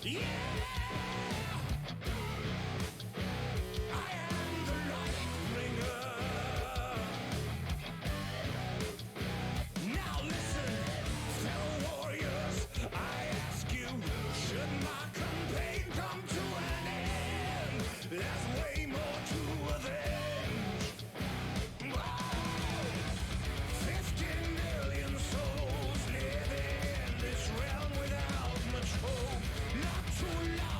Yeah! I am the light bringer. Now listen, fellow warriors, I ask you, should my campaign come to an end? There's way more to avenge. Whoa! 50 million souls living in this realm without much hope. Not too long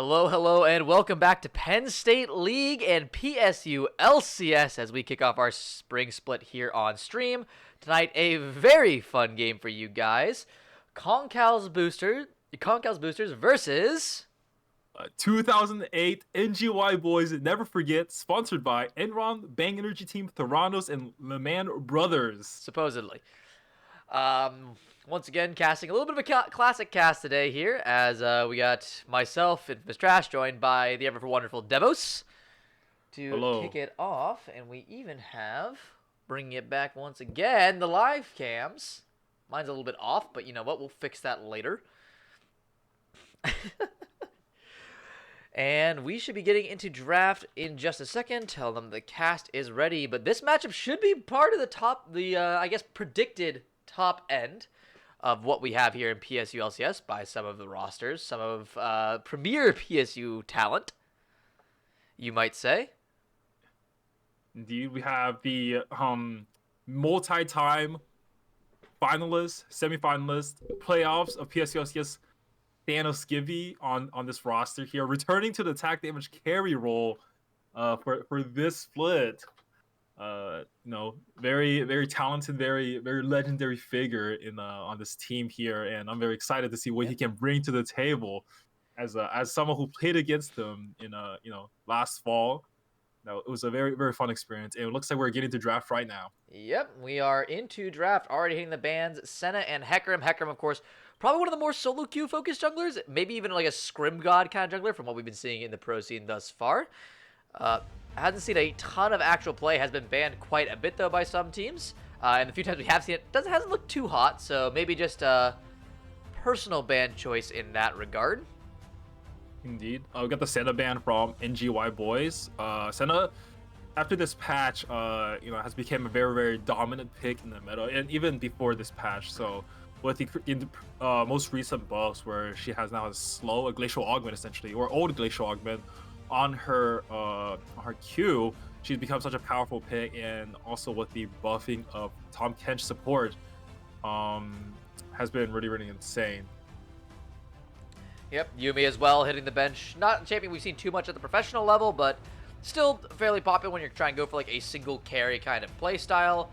Hello, and welcome back to Penn State League and PSU LCS as we kick off our spring split here on stream. Tonight, a very fun game for you guys. Concal's Boosters versus 2008 NGY Boys Never Forget, sponsored by Enron, Bang Energy Team, Theranos, and LeMan Brothers. supposedly. Once again, casting a little bit of a classic cast today here, as we got myself and Mr. Trash joined by the ever wonderful Devos to kick it off, and we even have, bringing it back once again, the live cams. Mine's a little bit off, but you know what? We'll fix that later. And we should be getting into draft in just a second. Tell them the cast is ready, but this matchup should be part of I guess, predicted top end of what we have here in PSU LCS by some of the rosters, some of premier PSU talent, you might say. Indeed, we have the multi-time finalists, semi-finalists, playoffs of PSU LCS, Thanos Gibby on this roster here, returning to the attack damage carry role for this split. Very, very talented, very legendary figure on this team here, and I'm very excited to see what he can bring to the table as someone who played against him in last fall. Now, it was a very, very fun experience, and it looks like we're getting to draft right now. Yep, we are into draft, already hitting the bands, Senna and Hecarim. Hecarim, of course, probably one of the more solo queue focused junglers, maybe even like a Scrim God kind of jungler from what we've been seeing in the pro scene thus far. Hasn't seen a ton of actual play, has been banned quite a bit though by some teams. And the few times we have seen it, hasn't looked too hot, so maybe just a personal ban choice in that regard. Indeed. We got the Senna ban from NGY Boys. Senna, after this patch, has become a very, very dominant pick in the meta, and even before this patch. So with the most recent buffs, where she has now a glacial augment essentially, or old glacial augment on her Q, she's become such a powerful pick, and also with the buffing of Tom Kench support, has been really, really insane. Yep, Yuumi as well, hitting the bench. Not a champion we've seen too much at the professional level, but still fairly popular when you're trying to go for like a single carry kind of play style.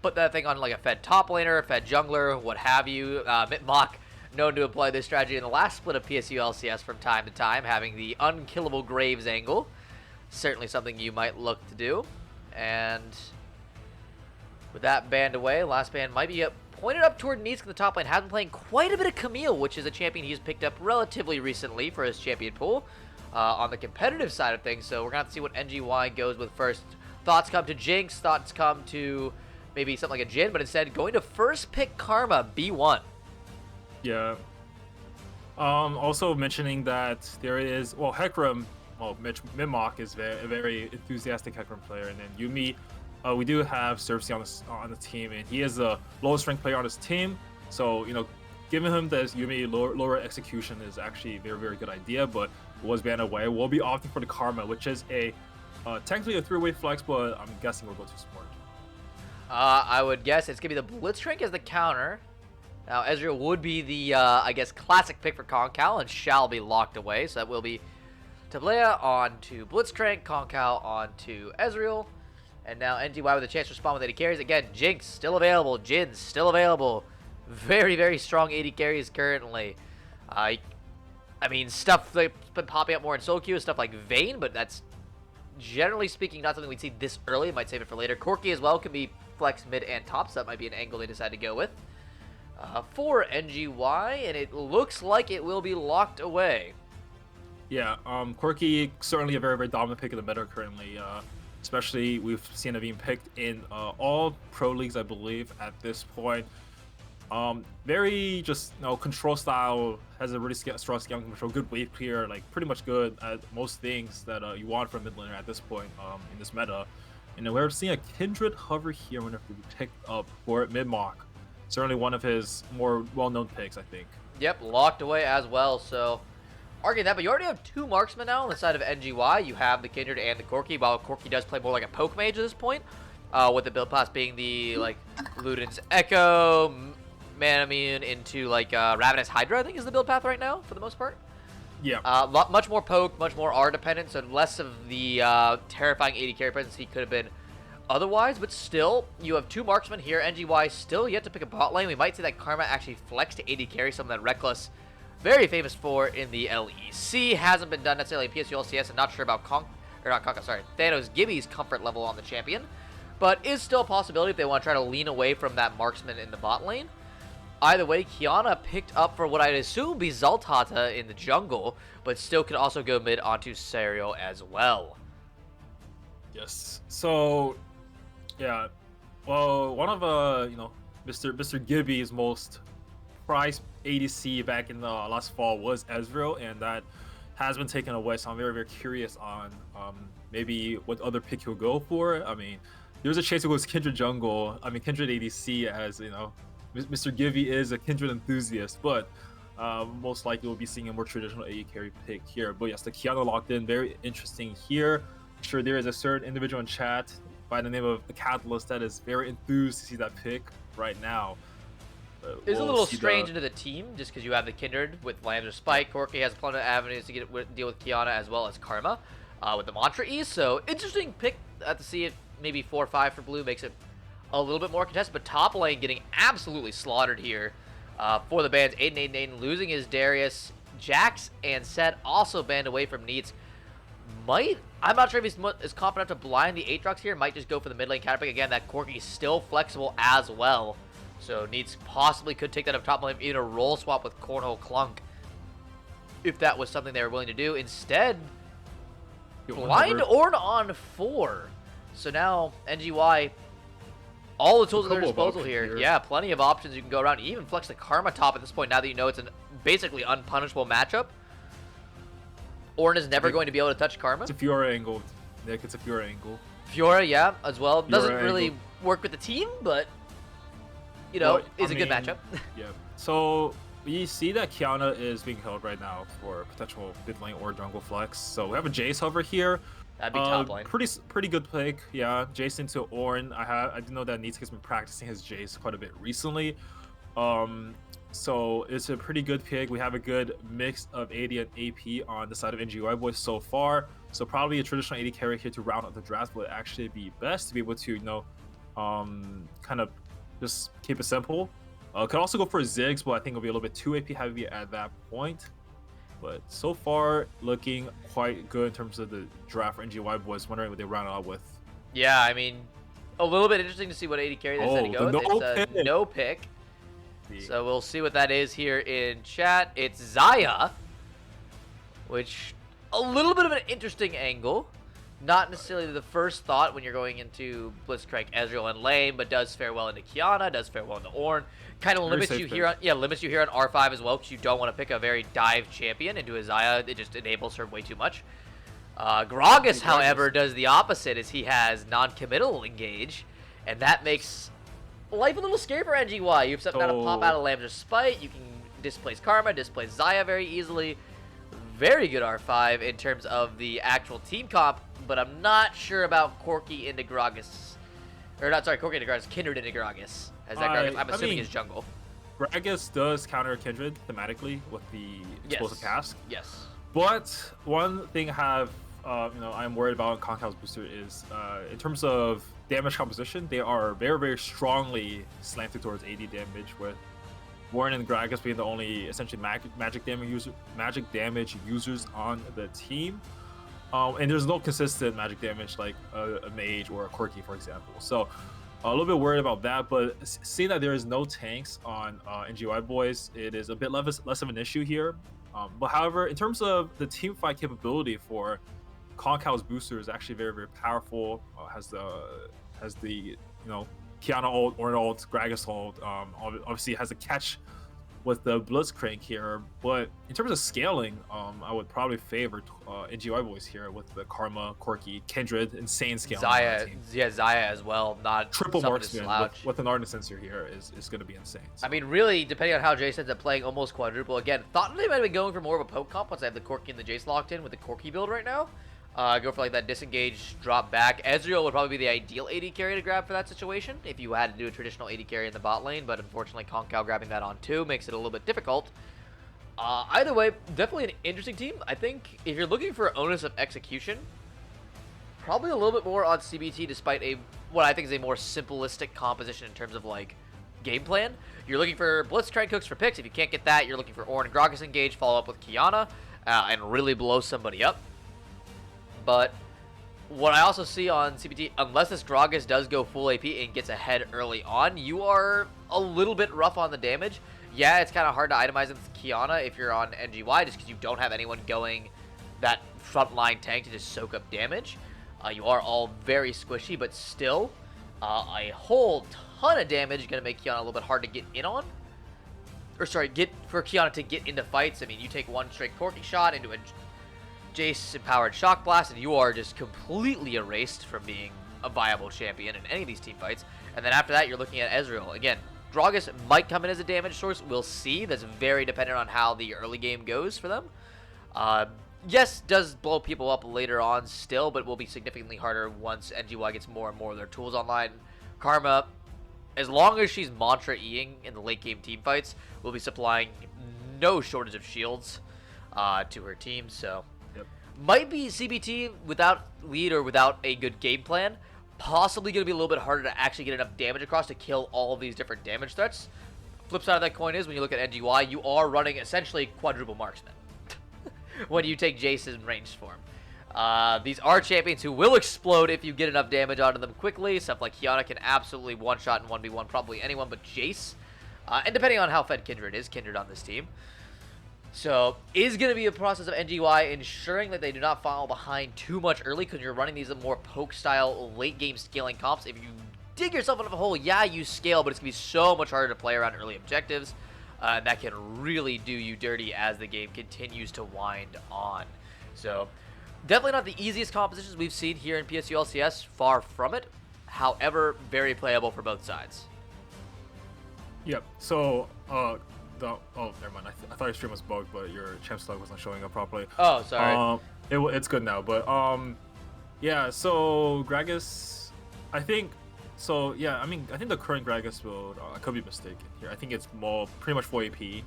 Put that thing on like a fed top laner, fed jungler, what have you. Mitmock known to apply this strategy in the last split of PSU LCS from time to time, having the unkillable Graves angle. Certainly something you might look to do. And with that banned away, last ban might be pointed up toward Nisk in the top lane. Has been playing quite a bit of Camille, which is a champion he's picked up relatively recently for his champion pool on the competitive side of things. So we're going to have to see what NGY goes with first. Thoughts come to Jinx, thoughts come to maybe something like a Jhin, but instead going to first pick Karma, B1. Yeah. Also mentioning that there is, Hecarim, Mimok is a very enthusiastic Hecarim player, and then Yuumi, we do have Cersei on the team, and he is the lowest ranked player on his team. So giving him this Yuumi lower execution is actually a very, very good idea, but it was banned away. We'll be opting for the Karma, which is technically a 3-way flex, but I'm guessing we'll go to support. I would guess it's going to be the Blitzcrank as the counter. Now, Ezreal would be the, I guess, classic pick for Concal and shall be locked away. So that will be Tablea on to Blitzcrank, Concal on to Ezreal. And now NGY with a chance to spawn with 80 carries. Again, Jinx still available, Jhin still available. Very, very strong 80 carries currently. I mean, stuff that's been popping up more in solo queue is stuff like Vayne, but that's generally speaking not something we'd see this early. Might save it for later. Corki as well can be flex mid and top, so that might be an angle they decide to go with. For NGY, and it looks like it will be locked away. Yeah, Corki certainly a very, very dominant pick in the meta currently. Especially we've seen it being picked in all pro leagues, I believe, at this point. Very just control style, has a really strong scaling control, good wave clear, like pretty much good at most things that you want from mid laner at this point in this meta. And we're seeing a Kindred hover here whenever we picked up for Midmock. Certainly one of his more well-known picks, I think. Yep, locked away as well. So arguing that, but you already have two marksmen now on the side of NGY. You have the Kindred and the Corki, while Corki does play more like a poke mage at this point, with the build pass being the Luden's Echo, Manamune into Ravenous Hydra, I think is the build path right now for the most part. Yeah. Much more poke, much more R dependent, so less of the terrifying AD carry presence he could have been otherwise. But still, you have 2 marksmen here. NGY still yet to pick a bot lane. We might see that Karma actually flex to AD carry, something that Reckless, very famous for in the LEC. Hasn't been done necessarily in PSU LCS, and not sure about Thanos Gibby's comfort level on the champion. But is still a possibility if they want to try to lean away from that marksman in the bot lane. Either way, Kiana picked up for what I'd assume be Zaltata in the jungle, but still could also go mid onto Serio as well. Yes. So, yeah. Well, one of Mr. Gibby's most prized ADC back in the last fall was Ezreal, and that has been taken away. So I'm very, very curious on maybe what other pick he'll go for. I mean, there's a chance it goes Kindred jungle. I mean, Kindred ADC, as you know, Mr. Gibby is a Kindred enthusiast, but most likely we'll be seeing a more traditional AD carry pick here. But yes, the Kiana locked in, very interesting here. Sure, there is a certain individual in chat by the name of the Catalyst that is very enthused to see that pick right now. It's a little strange into the team just because you have the Kindred with Lambs or Spike. Corki has plenty of avenues to deal with Kiana as well as Karma with the Mantra E. So interesting pick to see if maybe 4-5 for blue makes it a little bit more contested. But top lane getting absolutely slaughtered here for the bans. Aiden losing his Darius. Jax and Set also banned away from Neats. I'm not sure if he's confident to blind the Aatrox here. Might just go for the mid lane counter pick. Again, that Corki is still flexible as well. So Neats possibly could take that up top lane, even a roll swap with Cornhole Clunk, if that was something they were willing to do. Instead, blind Ornn on 4. So now NGY, all the tools at their disposal here. Yeah, plenty of options you can go around. You even flex the Karma top at this point now that you know it's a basically unpunishable matchup. Ornn is never going to be able to touch Karma. It's a Fiora angle, Nick. It's a Fiora angle. Fiora, yeah, as well. Doesn't Fiora really angle. work with the team, but you know, is a good matchup. Yeah. So we see that Kiana is being held right now for potential mid lane or jungle flex. So we have a Jace over here. That'd be top lane. Pretty good pick. Yeah, Jace into Ornn. I do know that Neats has been practicing his Jace quite a bit recently. So it's a pretty good pick. We have a good mix of AD and AP on the side of NGY boys so far. So probably a traditional AD carry here to round out the draft would actually be best to be able to, you know, kind of just keep it simple. Could also go for Ziggs, but I think it'll be a little bit too AP heavy at that point. But so far, looking quite good in terms of the draft for NGY boys. Wondering what they round out with. Yeah, I mean, a little bit interesting to see what AD carry they said to go with. It's a no pick. So we'll see what that is here in chat. It's Xayah, which a little bit of an interesting angle. Not necessarily the first thought when you're going into Blitzcrank, Ezreal, and lane, but does fare well into Kiana, does fare well into Ornn. Kind of limits you here on R5 as well, because you don't want to pick a very dive champion into a Xayah. It just enables her way too much. Gragas, however, does the opposite, as he has non-committal engage, and that makes life a little scary for NGY. You have something to pop out of Lambs or Spite. You can displace Karma, displace Xayah very easily. Very good R5 in terms of the actual team comp, but I'm not sure about Corki into Gragas. Or not, sorry, Corki into Gragas, Kindred into Gragas. As that Gragas, I'm assuming, is jungle. Gragas does counter Kindred thematically with the explosive cast. Yes. But one thing I'm worried about in Concal's booster is in terms of damage composition, they are very, very strongly slanted towards AD damage, with Warren and Gragas being the only essentially magic damage users on the team. And there's no consistent magic damage like a mage or a Corki, for example. So a little bit worried about that, but seeing that there is no tanks on NGY boys, it is a bit less of an issue here. But however, in terms of the team fight capability for Concal's booster is actually very, very powerful. Has the Kiana ult, Ornn ult, Gragas ult. Obviously has a catch with the Blitzcrank here, but in terms of scaling, I would probably favor NGY boys here with the Karma, Corki, Kindred, insane scaling. Xayah as well. Not triple marksman with an Ardent Sensor here is going to be insane. So. I mean, really, depending on how Jace ends up playing, almost quadruple. Again, thought they might have been going for more of a poke comp once I have the Corki and the Jace locked in with the Corki build right now. Go for like that disengage, drop back. Ezreal would probably be the ideal AD carry to grab for that situation if you had to do a traditional AD carry in the bot lane, but unfortunately Concal grabbing that on 2 makes it a little bit difficult. Either way, definitely an interesting team. I think if you're looking for onus of execution, probably a little bit more on CBT, despite what I think is a more simplistic composition in terms of like game plan. You're looking for Blitzcrank hooks for picks. If you can't get that, you're looking for Orin and Gragas engage, follow up with Kiana, and really blow somebody up. But what I also see on CBT, unless this Gragas does go full AP and gets ahead early on, you are a little bit rough on the damage. Yeah, it's kind of hard to itemize with Kiana if you're on NGY, just because you don't have anyone going that frontline tank to just soak up damage. You are all very squishy, but still, a whole ton of damage is going to make Kiana a little bit hard to get in on. Or sorry, for Kiana to get into fights. I mean, you take one straight Corky shot into a Jace empowered Shock Blast, and you are just completely erased from being a viable champion in any of these team fights. And then after that, you're looking at Ezreal. Again, Gragas might come in as a damage source. We'll see. That's very dependent on how the early game goes for them. Yes, does blow people up later on still, but will be significantly harder once NGY gets more and more of their tools online. Karma, as long as she's Mantra-ing in the late game team fights, will be supplying no shortage of shields to her team. So, might be CBT without lead or without a good game plan. Possibly going to be a little bit harder to actually get enough damage across to kill all of these different damage threats. Flip side of that coin is when you look at NGY, you are running essentially quadruple marksman when you take Jace in ranged form. These are champions who will explode if you get enough damage onto them quickly. Stuff like Kiana can absolutely one-shot and 1v1 probably anyone but Jace. And depending on how fed Kindred is, Kindred on this team. So, is going to be a process of NGY ensuring that they do not fall behind too much early, because you're running these more poke-style late-game scaling comps. If you dig yourself into a hole, yeah, you scale, but it's going to be so much harder to play around early objectives. And that can really do you dirty as the game continues to wind on. So, definitely not the easiest compositions we've seen here in PSU LCS, far from it. However, very playable for both sides. Yep, so, oh, never mind. I thought your stream was bugged, but your champ slug wasn't showing up properly. Oh, sorry. It's good now, but yeah. So Gragas, I think. So yeah, I mean, I think the current Gragas build, I could be mistaken here. I think it's pretty much 4 AP.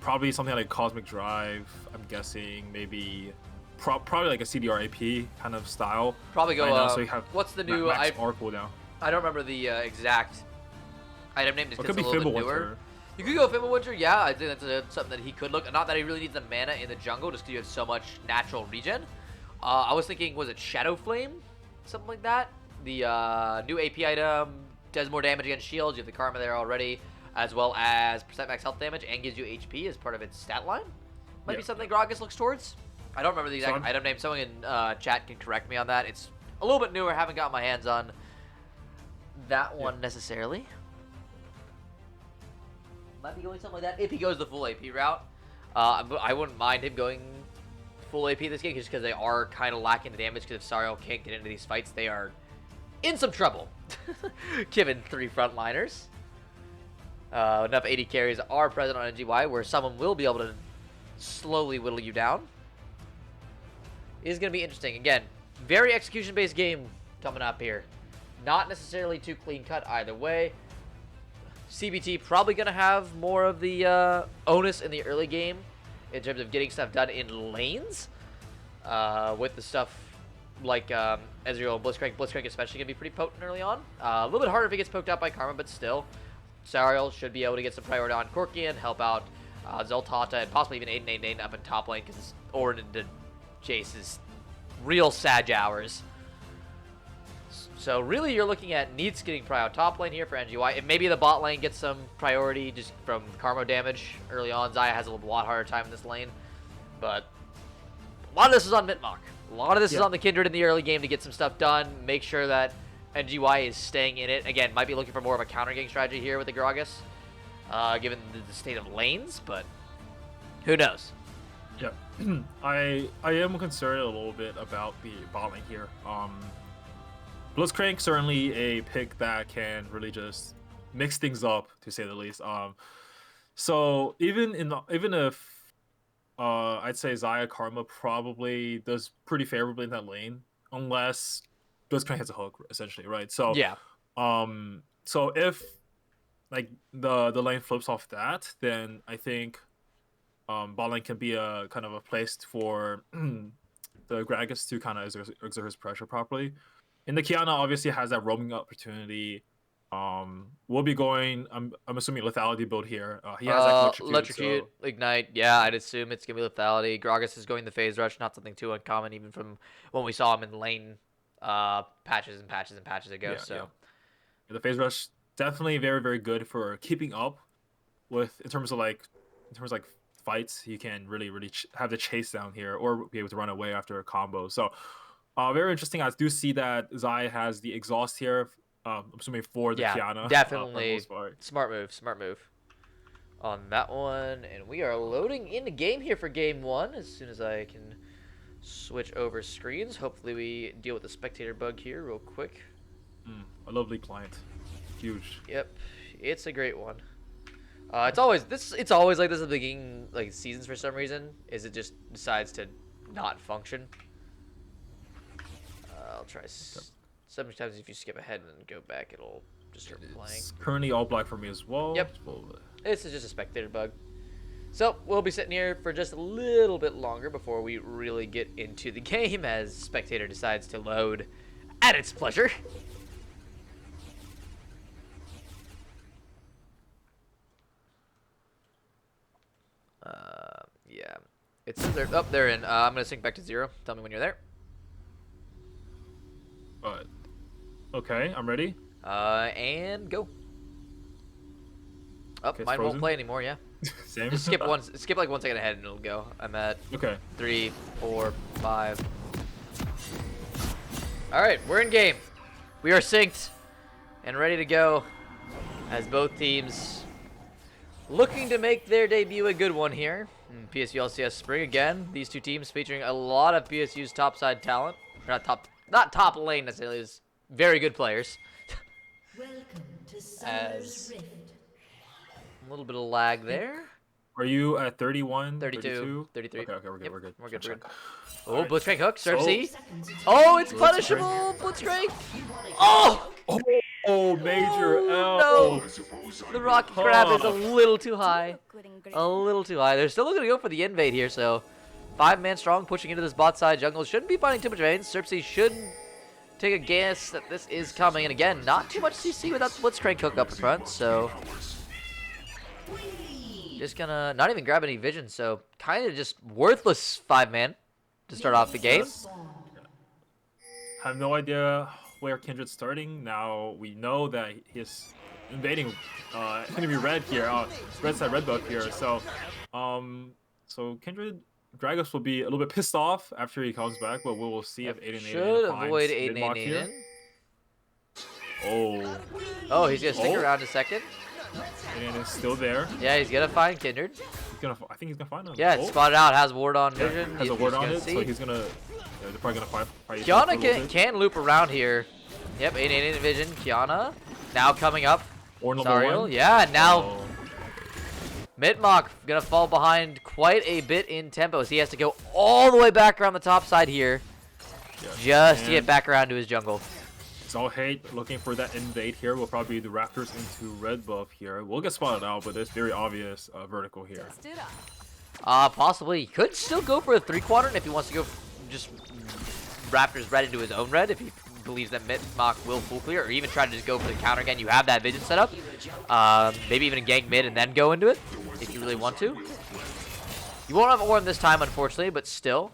Probably something like Cosmic Drive. I'm guessing maybe, probably like a CDR AP kind of style. Probably go. Now, so you have what's the new? max R cooldown. I don't remember the exact item name. Just It could be a little bit Fimbulwinter. newer. You could go Fimbulwinter, yeah. I think that's something that he could look. Not that he really needs the mana in the jungle, just because you have so much natural regen. I was thinking, was it Shadow Flame? Something like that. The new AP item does more damage against shields. You have the Karma there already, as well as percent max health damage, and gives you HP as part of its stat line. Might be something Gragas looks towards. I don't remember the exact item name. Someone in chat can correct me on that. It's a little bit newer. Haven't got my hands on that one necessarily. Might be going something like that if he goes the full AP route. But I wouldn't mind him going full AP this game, just because they are kind of lacking the damage. Because if Sariel can't get into these fights, they are in some trouble, given 3 frontliners. Enough AD carries are present on NGY where someone will be able to slowly whittle you down. It is going to be interesting. Again, very execution-based game coming up here. Not necessarily too clean-cut either way. CBT probably going to have more of the onus in the early game in terms of getting stuff done in lanes. With the stuff like Ezreal and Blitzcrank. Blitzcrank especially going to be pretty potent early on. A little bit harder if he gets poked out by Karma, but still. Sariel should be able to get some priority on Corki and help out Zeltata and possibly even Aiden up in top lane, because Orin into Jace's real Sag hours. So really you're looking at Needs getting prio top lane here for NGY. And maybe the bot lane gets some priority just from Karma damage early on. Xayah has a lot harder time in this lane. But a lot of this is on Mitmok. A lot of this is on the Kindred in the early game to get some stuff done. Make sure that NGY is staying in it. Again, might be looking for more of a counter gank strategy here with the Gragas, given the state of lanes, but who knows? Yeah, I am concerned a little bit about the bot lane here. Blitzcrank certainly a pick that can really just mix things up, to say the least. So even if I'd say Xayah Karma probably does pretty favorably in that lane, unless Blitzcrank has a hook, essentially, right? So yeah. So if like the lane flips off that, then I think bot lane can be a kind of a place for the Gragas to kind of exert his pressure properly. And the Kiana obviously has that roaming opportunity. We'll be going. I'm assuming lethality build here. He has Electrocute, Ignite. Yeah, I'd assume it's gonna be lethality. Gragas is going the phase rush, not something too uncommon even from when we saw him in lane patches and patches and patches ago. The phase rush definitely very very good for keeping up with in terms of fights. He can really have the chase down here or be able to run away after a combo. So very interesting. I do see that Zai has the exhaust here. I'm assuming for the Kiana. Definitely. Smart move on that one. And we are loading into game here for game one as soon as I can switch over screens. Hopefully we deal with the spectator bug here real quick. A lovely client. Huge. Yep. It's a great one. It's always like this at the beginning seasons for some reason. Is it just decides to not function. I'll try. Sometimes if you skip ahead and then go back, it'll just start playing. It's currently all black for me as well. Yep. This is just a spectator bug. So we'll be sitting here for just a little bit longer before we really get into the game as spectator decides to load at its pleasure. Yeah. It's there. Oh, they're in. I'm gonna sync back to 0. Tell me when you're there. Okay, I'm ready. And go. Oh, Okay, mine won't play anymore. Yeah. Same. Just skip like 1 second ahead and it'll go. I'm at 3, 4, 5. All right, we're in game. We are synced and ready to go as both teams looking to make their debut a good one here. PSU LCS Spring again. These two teams featuring a lot of PSU's topside talent. Not top lane necessarily. Is very good players. Welcome to Summer's Rift. A little bit of lag there. Are you at 31? 32, 33. Okay, we're good. Yep, We're good. We're good. All Oh, right. Blitzcrank hook, Surf So- C. Oh, it's punishable, Blitzcrank. Oh! Oh, major L. No! The rocket grab is a little too high. A little too high. They're still going to go for the invade here, so 5-man strong pushing into this bot side jungle. Shouldn't be finding too much range. Surf C should take a guess that this is coming. And again, not too much CC without the Blitzcrank hook up front, so just gonna not even grab any vision, so kind of just worthless 5-man to start off the game. Have no idea where Kindred's starting. Now we know that he's invading enemy red here, red side red buff here. So so Kindred Dragos will be a little bit pissed off after he comes back, but we will see if 888 Should avoid 888. Oh, he's gonna stick around a second. 888 is still there. Yeah, he's gonna find Kindred. I think he's gonna find him. Yeah, it's spotted out. Has ward on vision. Has a ward on it, see. so he's gonna. They're probably gonna fight. Kiana can loop around here. Yep, 888 vision. Kiana now coming up. Or number Sariel, one. yeah, now Oh. Midmok gonna fall behind quite a bit in tempo, so he has to go all the way back around the top side here just to get back around to his jungle. Zalhate looking for that invade here will probably be the Raptors into red buff here. We'll get spotted out, but there's very obvious vertical here. Possibly. He could still go for a 3-quadrant if he wants to go just Raptors red into his own red if he believes that Midmok will full clear, or even try to just go for the counter again. You have that vision set up. Maybe even a gank mid and then go into it if you really want to. You won't have Ornn this time, unfortunately, but still.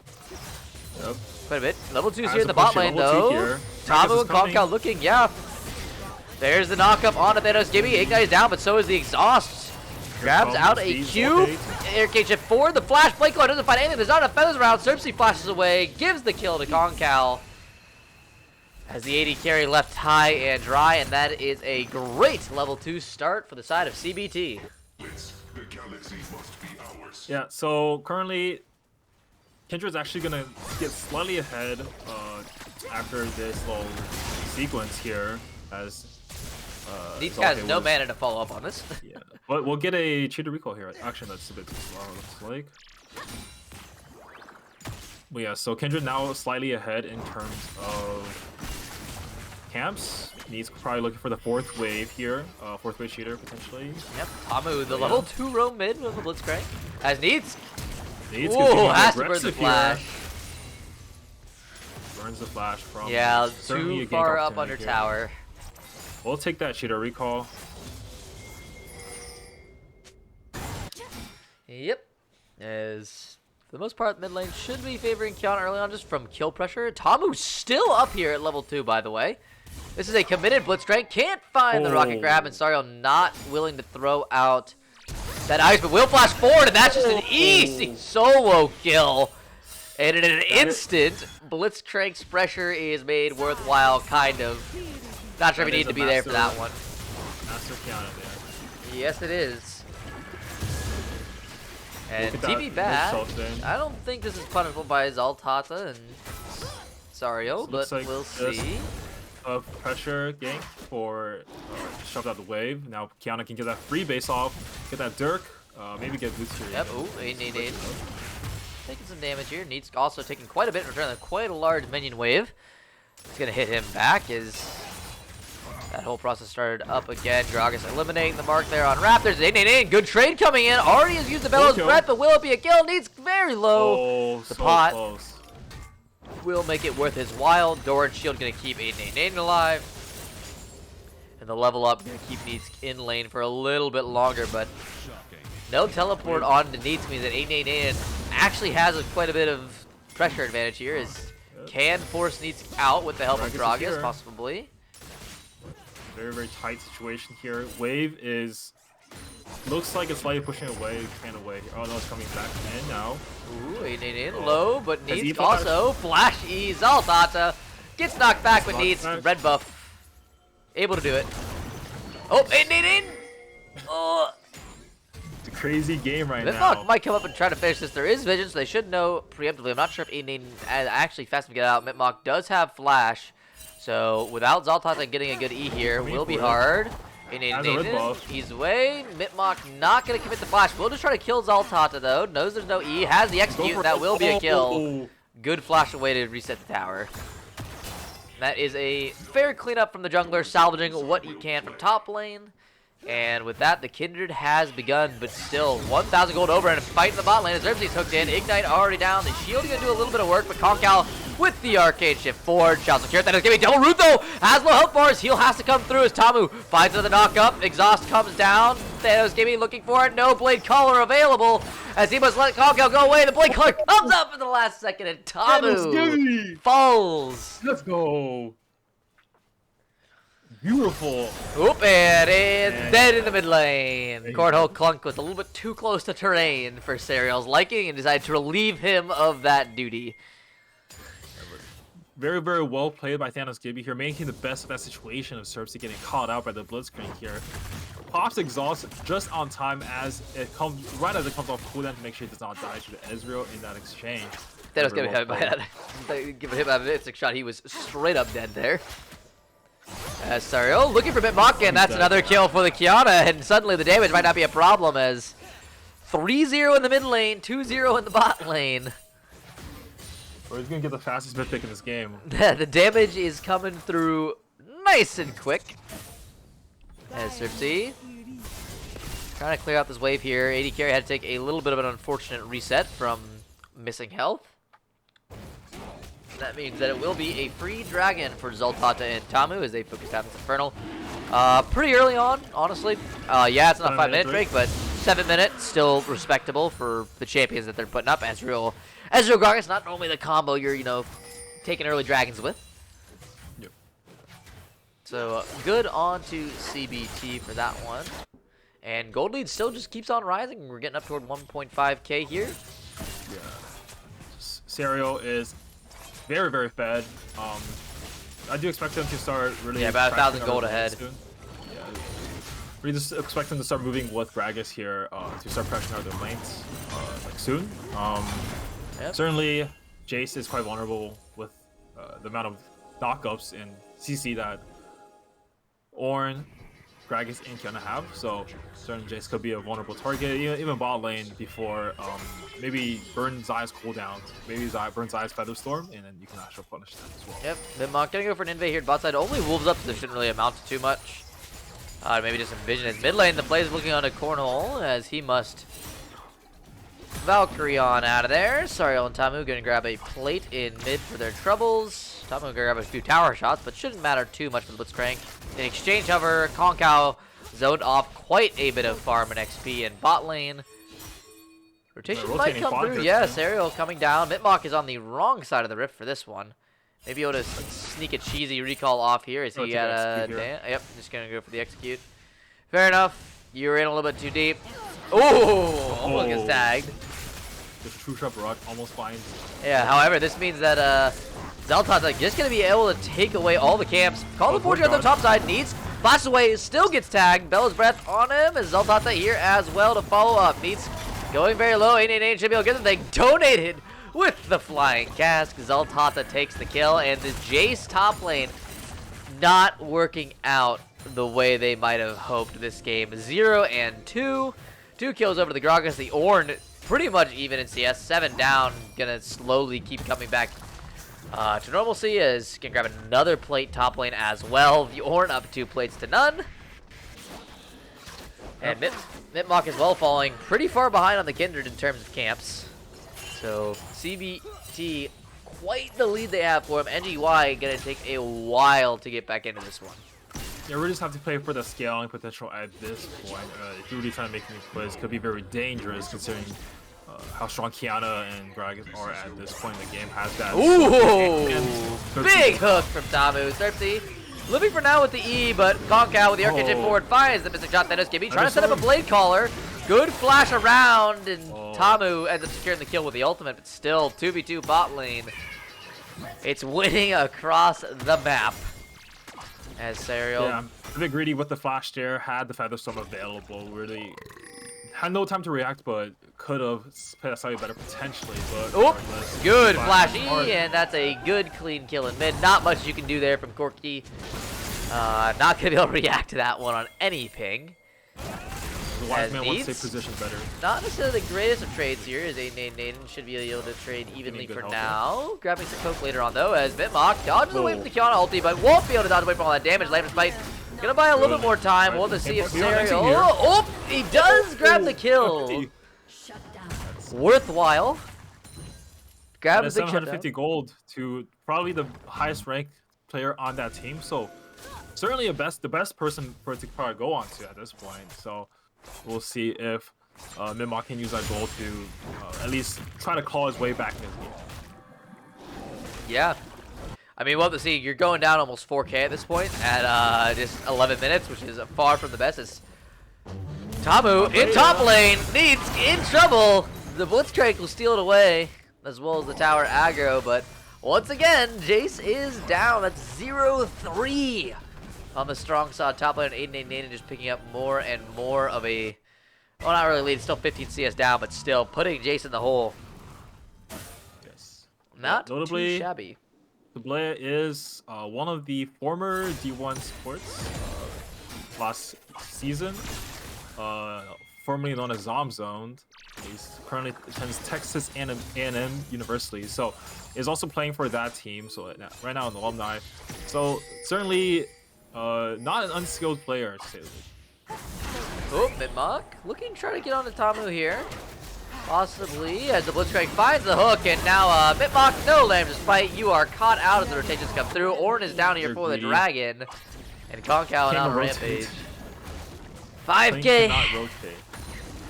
Yep. Quite a bit. Level 2's Has here in to the bot push it. lane, Level 2 though. here. Tamu Gragas and is coming. Concal looking, yeah. There's the knockup on Thanos Gibby. Ignite is down, but so is the exhaust. Grabs out a Steve's cube. Zalhate. Air cage at 4. The flash Blake doesn't find anything. There's not enough feathers around. Cersei flashes away, gives the kill to Concal. As the AD carry left high and dry, and that is a great level 2 start for the side of CBT. The galaxy must be ours. Yeah, so currently, Kindred's actually gonna get slightly ahead after this little sequence here, as These guys Zalhate no was- mana to follow up on this. Yeah, but we'll get a cheater recall here. Actually, that's a bit too slow, it looks like. But yeah, so Kindred now slightly ahead in terms of camps. Needs probably looking for the fourth wave here. Fourth wave shooter potentially. Yep, Tamu, the level 2 roam mid with the Blitzcrank. As Needs. Needs Ooh, has to burn the flash. Burns the flash from. Yeah, certainly too a gank far up opportunity under here. tower. We'll take that shooter recall. Yep. As for the most part, mid lane should be favoring Kiana early on just from kill pressure. Tamu's still up here at level 2, by the way. This is a committed Blitzcrank. Can't find the rocket grab, and Sario not willing to throw out that ice, but will flash forward, and that's just an easy solo kill. And in an instant, Blitzcrank's pressure is made worthwhile, kind of. Not sure if you need to be there for that one. Master Kiana there. Yes, it is. And Look at TV that bad. mid-shot there. I don't think this is punishable by Zaltata and Sario, but Looks like we'll this- see. A pressure gank for shoved out the wave. Now Kiana can get that free base off, get that Dirk, maybe get boost here. Yep, ooh, 888. Taking some damage here. Needs also taking quite a bit, returning quite a large minion wave. It's gonna hit him back as that whole process started up again. Gragas eliminating the mark there on Raptors. 888, good trade coming in. Already has used the Bellows kill. Breath, but will it be a kill? Needs very low. Oh, The so pot. close. Will make it worth his while. Doran Shield gonna keep 888 alive. And the level up gonna keep Needs in lane for a little bit longer, but no teleport on to Needs means that 888 actually has quite a bit of pressure advantage here, as can force Needs out with the help of Gragas is Gragas, here. possibly. Very, very tight situation here. Wave is looks like it's slightly pushing away, kind of away. Oh no, it's coming back in now. Ooh, 888 low, but Has he Needs flashed? also flash E. Zaltata gets knocked back, but Knocked Needs back. red buff. Able to do it. Oh, 888! Oh. It's a crazy game right Mythlock now. might come up and try to finish this. There is vision, so they should know preemptively. I'm not sure if 888 actually fast to get out. Mitmock does have flash, so without Zaltata getting a good E here, Coming will be for it. hard. Has a red buff. He's away. Mitmock not going to commit the flash. We'll just try to kill Zaltata, though. Knows there's no E. Has the Go execute. for That it. will be a kill. Oh. Good flash away to reset the tower. That is a fair cleanup from the jungler, salvaging what he can from top lane. And with that, the Kindred has begun, but still 1,000 gold over and a fight in the bot lane as Xerxes hooked in. Ignite already down. The shield going to do a little bit of work, but Concal with the arcade shift forward. Shall secure that is going to be double root though. Has low health bars. Heal has to come through as Tamu finds another knock up. Exhaust comes down. Thanos Gibby looking for it. No Blade Collar available as he must let Concal go away. The Blade Collar comes up in the last second and Tamu falls. Let's go. Beautiful. Oop, and it's dead in the mid lane. Cornhole Clunk was a little bit too close to terrain for Serial's liking and decided to relieve him of that duty. Very, very well played by Thanos Gibby here, making the best of that situation of Cersei getting caught out by the Blitzcrank here. Pops exhaust just on time as it comes right as it comes off cooldown to make sure it does not die to the Ezreal in that exchange. Thanos Very getting well hit by played. that. Give him a mystic shot. He was straight up dead there. As Sariel looking for Bitmock, and that's another kill for the Kiana, and suddenly the damage might not be a problem as 3-0 in the mid lane, 2-0 in the bot lane. Or he's gonna get the fastest mid pick in this game. The damage is coming through nice and quick. As Cersei trying to clear out this wave here. AD carry had to take a little bit of an unfortunate reset from missing health. That means that it will be a free dragon for Zoltata and Tamu as they focus down this Infernal. Pretty early on, honestly. Yeah, it's not 5-minute Drake, but 7 minutes, still respectable for the champions that they're putting up. Ezreal Gragas, not normally the combo you're, taking early dragons with. Yep. So good on to CBT for that one. And gold lead still just keeps on rising. We're getting up toward 1.5k here. Yeah. Serial is very, very fed. I do expect them to start really. Yeah, about 1,000 crashing gold our lanes ahead. soon. Yeah. We just expect them to start moving with Gragas here to start pressuring out their lanes like soon. Yep. Certainly, Jace is quite vulnerable with the amount of knockups in CC that Ornn Gragas and Kiana have. So certain Jace could be a vulnerable target, even bot lane before maybe burn Zai's cooldown, maybe burn Zai's Featherstorm, and then you can actually punish them as well. Yep, Mid-Mach gonna go for an invade here bot side. Only Wolves up, so there shouldn't really amount to too much. Maybe just envision his mid lane. The play is looking on a cornhole as he must Valkyrie on out of there. Sariel and Tamu gonna grab a plate in mid for their troubles. Tamu gonna grab a few tower shots, but shouldn't matter too much for the Blitzcrank. In exchange, however, Concal zoned off quite a bit of farm and XP in bot lane. Rotation might come through. Yes, Ariel coming down. Mid-Mach is on the wrong side of the rift for this one. Maybe able to sneak a cheesy recall off here. Is he at a... Yep, just going to go for the execute. Fair enough. You were in a little bit too deep. Oh, almost gets tagged. The True Trap Rock almost finds. Yeah, however, this means that Zeltot's like just going to be able to take away all the camps. Call the Fortune on the top side. Needs... Flash away, still gets tagged. Bella's Breath on him. As Zeltota here as well to follow up. Needs going very low. 888 should be able to get the thing donated with the flying cask. Zeltota takes the kill, and the Jace top lane not working out the way they might have hoped this game. 0 and 2. 2 kills over the Gragas. The Ornn pretty much even in CS. 7 down. Gonna slowly keep coming back to normalcy. Is gonna grab another plate top lane as well. The Ornn up 2 plates to none. And Mid-Mach as well falling pretty far behind on the Kindred in terms of camps. So CBT, quite the lead they have for him. NGY gonna take a while to get back into this one. Yeah, we just have to play for the scaling potential at this point. If you're really trying to make any plays, it could be very dangerous considering how strong Kiana and Gragas are at this point in the game. Has that. Ooh! Big hook from Tamu. Therapy. Living for now with the E, but Concal with the arcade forward finds the missing shot. Thanos Gibby trying to set up a blade caller. Good flash around, and Tamu ends up securing the kill with the ultimate, but still 2v2 bot lane. It's winning across the map. As Sariel. Yeah, a bit greedy with the flash there, had the Featherstorm available, really had no time to react, but could have played a slightly better potentially. But good flash E, and that's a good clean kill in mid. Not much you can do there from Corky. Not gonna be able to react to that one on any ping. The wise man wants to stay positioned better. Not necessarily the greatest of trades here, as Naden should be able to trade evenly for now. Grabbing some coke later on though, as Mid-Mach dodges away from the Kiana ulti, but won't be able to dodge away from all that damage. Lambert Spite gonna buy a little bit more time. We'll have to see if Sariel. Oh, he does grab the kill. Worthwhile. Grab the 750 gold to probably the highest ranked player on that team. So certainly the best person for it to probably go on to at this point. So we'll see if Mid-Mach can use that gold to at least try to claw his way back in this game. Yeah. I mean, we'll have to see. You're going down almost 4K at this point at just 11 minutes, which is far from the best. It's Tamu in top lane, needs in trouble. The Blitzcrank will steal it away, as well as the tower aggro, but once again, Jace is down. That's 0-3 on the strong side top lane. 888 just picking up more and more of a, well, not really lead, still 15 CS down, but still putting Jace in the hole. Yes. Not notably, too shabby. Tablea is one of the former D1 sports last season, formerly known as Zomzone. He currently attends Texas A&M University, so is also playing for that team. So right now an alumni. So certainly not an unskilled player, to say the least. Oh, Mid-Mach looking to try to get onto Tamu here. Possibly, as the Blitzcrank finds the hook, and now Mid-Mach, no Lamb despite you are caught out as the rotations come through. Ornn is down here for the dragon, and Concal on a rampage. 5K. Cannot rotate.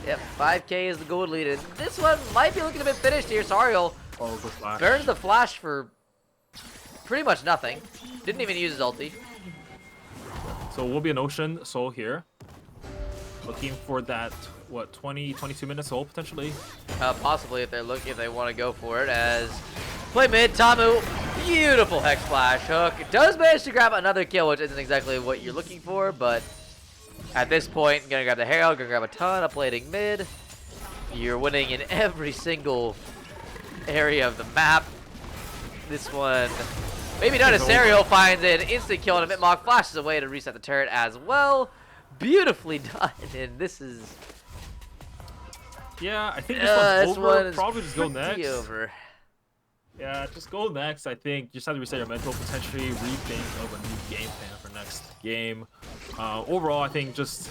Yep, 5K is the gold lead, and this one might be looking a bit finished here. Sariel burns the flash for pretty much nothing. Didn't even use his ulti. So we'll be an Ocean Soul here. Looking for that, what, 22 minute soul potentially? Possibly if they want to go for it. As play mid, Tamu, beautiful hex flash hook. Does manage to grab another kill, which isn't exactly what you're looking for, but at this point, gonna grab the Herald, gonna grab a ton of plating mid. You're winning in every single area of the map. This one, maybe not as Sariel finds an instant kill, and Mid-Mach flashes away to reset the turret as well. beautifully done, and this is Yeah, I think this one's over. one is Probably just go pretty next. over. Yeah, just go next. I think just have to reset your mental, potentially rethink of a new game plan for next game. Overall, I think just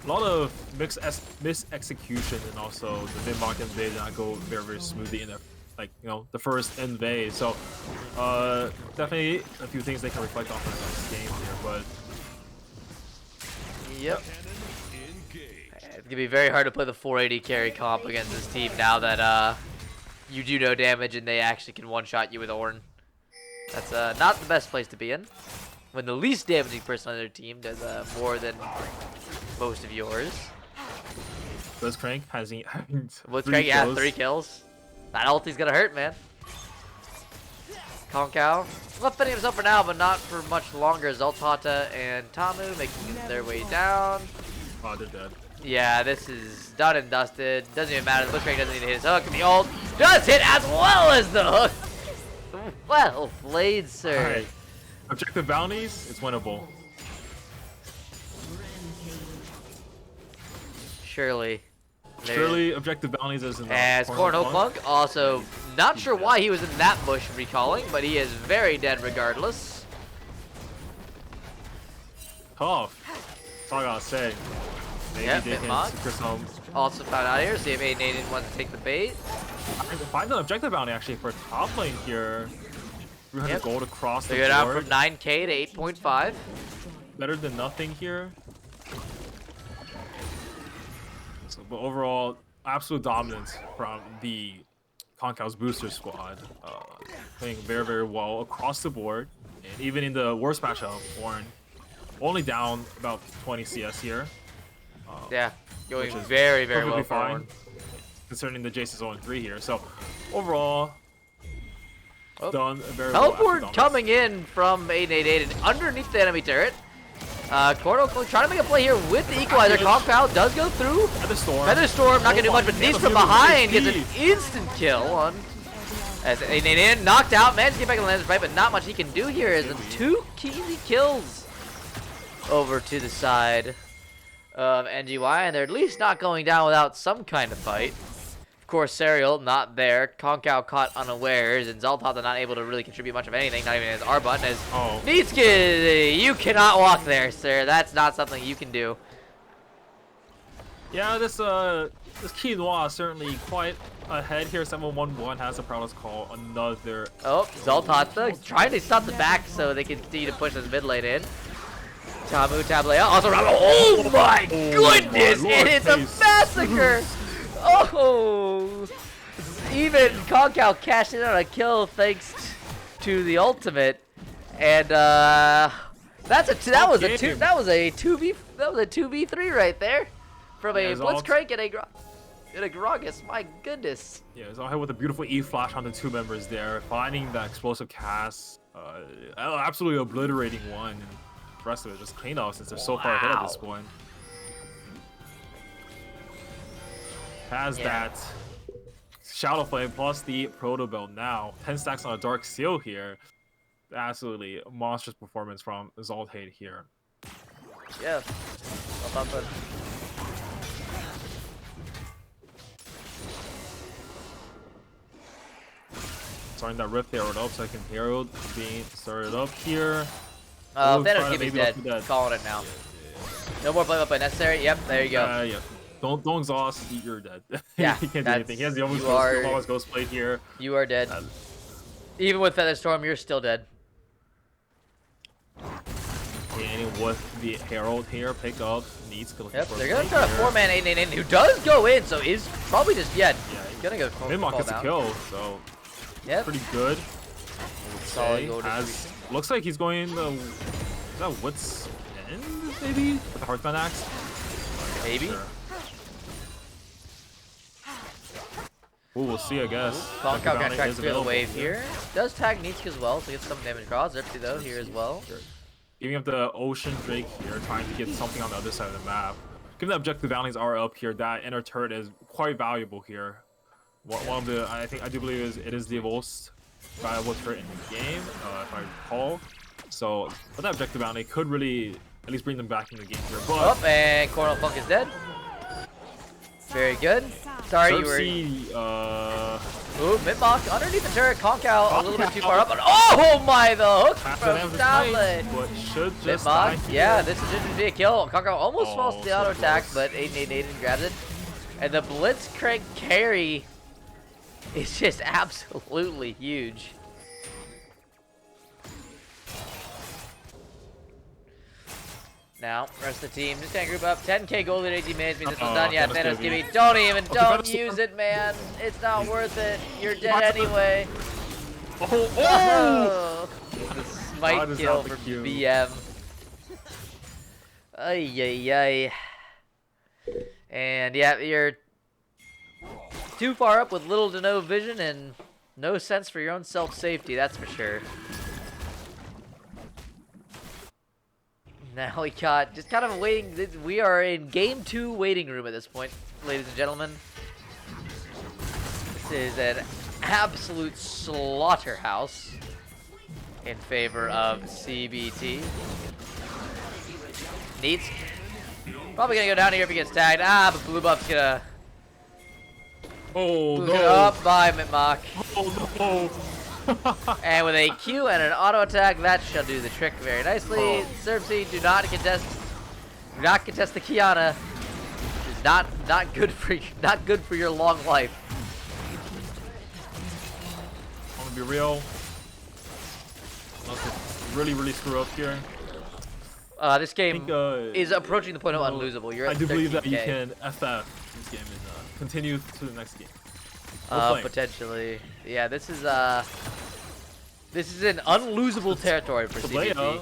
a lot of mis-execution, and also the mid-mark invade did not go very, very smoothly in the first invade. So definitely a few things they can reflect on for the next game here. But Yep. It's gonna be very hard to play the 480 carry comp against this team now that you do no damage and they actually can one-shot you with Ornn. That's not the best place to be in. When the least damaging person on their team does more than most of yours. Blitzcrank has Blitzcrank, yeah, 3 kills. That ulti's gonna hurt, man. Concal, well, defending himself for now, but not for much longer. Zoltata and Tamu making their way down. Oh, they're dead. Yeah, this is done and dusted. Doesn't even matter. The Blitzcrank doesn't need to hit his hook. The ult does hit as well as the hook. Well played, sir. All right. Objective bounties, it's winnable. Surely. Surely objective bounties is in the As Cornhole Clunk, also not sure why he was in that bush recalling, but he is very dead regardless. Tough. That's all I gotta say. Maybe Yep, they hit can mod. secure some. Also found out here, see if Aiden wants to take the bait. I can find an objective bounty actually for top lane here. 300 Yep. gold across the They go down board. from 9k to 8.5. Better than nothing here. So, but overall, absolute dominance from the Concal's booster squad. Playing very, very well across the board. And even in the worst matchup, Ornn only down about 20 CS here. Yeah, going Which is very, very well perfectly for fine, Ornn. concerning the Jace's 0-3 here. So overall, Oh. done very well. Teleport absolute coming in from 888 and underneath the enemy turret. Cornhole Clunk trying to make a play here with the equalizer. Concal does go through. Featherstorm not gonna do much, but Nice from behind gets an instant kill on. As 888 knocked out, managed to get back in the landing right, but not much he can do here. As 2 easy kills over to the side of NGY, and they're at least not going down without some kind of fight. Of course, Serial not there. Concal caught unawares, and Zoltata not able to really contribute much of anything, not even his R button. As Nitsuki, you cannot walk there, sir. That's not something you can do. Yeah, this Quinoa is certainly quite ahead here. 711 has a prowess call. Another. Oh, Zoltata trying to stop the back so they can continue to push this mid lane in. Tamu Tablea also around. Oh my goodness! Lord, It is a massacre! Oh! Even Concal cashed in on a kill thanks to the ultimate, and that was a 2v3 right there from a Blitzcrank and a Gragas. My goodness. Yeah, it's all hit with a beautiful E flash on the 2 members there, finding that explosive cast, absolutely obliterating one. And the rest of it just clean off since they're so far ahead at this point. Has that Shadow Flame plus the Proto Belt now. 10 stacks on a Dark Seal here. Absolutely monstrous performance from Zoltade here. Yeah. Well done. Starting that Rift Herald up, second Herald being started up here. Thanos Keep is dead. Calling it now. No more flame up necessary. Yep, there you go. Yeah. Don't exhaust. You're dead. Yeah, he can't do anything. He has the almost ghost plate here. You are dead. Even with Featherstorm, you're still dead. And with the Herald here, pick up needs to. Yep, they're gonna try a 4-man 888 who does go in, so is probably just he's gonna go Mid-Mock gets a kill, so pretty good. Solid gold. Looks like he's going the is that What's End maybe with the Hearthbound Axe. Maybe. Sure. Ooh, we'll see, I guess. Concal gonna try to clear the wave here. Does tag Nitsuki as well, so gets some damage across. Zerpsy though here as well. Sure. Giving up the Ocean Drake here, trying to get something on the other side of the map. Given the objective bounties are up here, that inner turret is quite valuable here. One of the, I do believe it is the most valuable turret in the game, if I recall. So, with that objective bounty, could really at least bring them back in the game here. But Oh, and Cornel Funk is dead. Very good. Sorry, you were. Ooh, mid-mock underneath the turret. Concal a little bit too far up. But oh my, the hook from down lane. Mid-mock. Yeah, this is just be a kill. Concal almost falls to the auto attack, but Aiden grabs it. And the Blitzcrank carry is just absolutely huge. Now, rest of the team just gonna group up. 10k gold in 18 minutes means this one's done yet. Thanos, give me. Don't use it, man. It's not worth it. You're dead anyway. Oh! The smite kill from BM. Ay. And yeah, you're too far up with little to no vision and no sense for your own self-safety, that's for sure. Now we got just kind of a waiting. We are in game 2 waiting room at this point, ladies and gentlemen. This is an absolute slaughterhouse in favor of CBT. Neats. Probably gonna go down here if he gets tagged. But Blue Buff's gonna. Oh no! Up by Mitmock. Oh no! And with a Q and an auto attack, that shall do the trick very nicely. Cersei, do not contest the Kiana. It's not good for your long life. I'm gonna be real. Really screw up here. This game is approaching the point of unlosable. You're at I do believe 13K. that you can FF this game and continue to the next game. Potentially. Yeah, this is an unlosable territory for CBT.